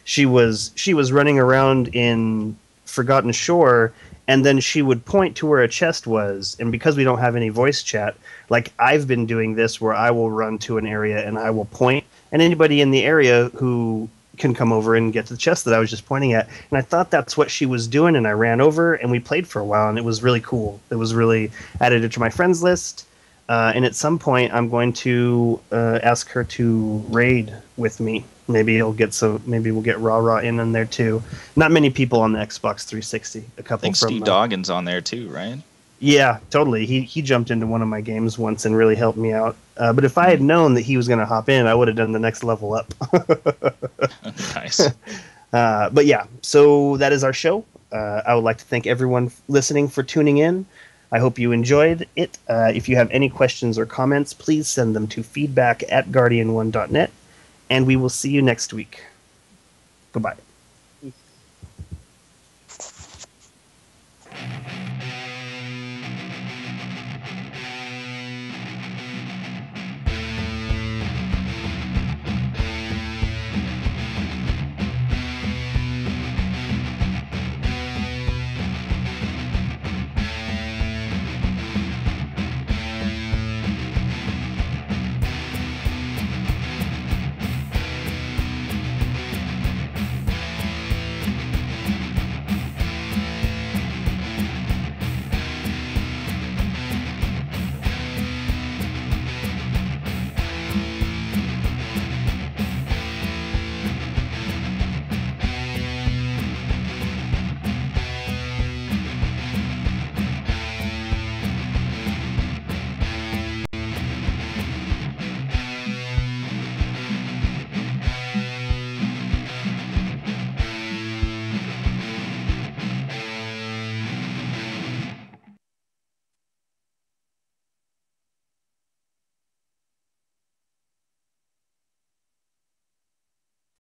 She was running around in Forgotten Shore, and then she would point to where a chest was. And because we don't have any voice chat, like I've been doing this where I will run to an area and I will point, and anybody in the area who can come over and get to the chest that I was just pointing at. And I thought that's what she was doing, and I ran over and we played for a while, and it was really cool. It was really added it to my friends list. And at some point, I'm going to ask her to raid with me. Maybe we'll get Raw in there too. Not many people on the Xbox 360. A couple. I think from Steve Doggin's on there too, right? Yeah, totally. He jumped into one of my games once and really helped me out. But if I had known that he was going to hop in, I would have done the next level up. Nice. But yeah, so that is our show. I would like to thank everyone listening for tuning in. I hope you enjoyed it. If you have any questions or comments, please send them to feedback@guardian1.net, and we will see you next week. Goodbye.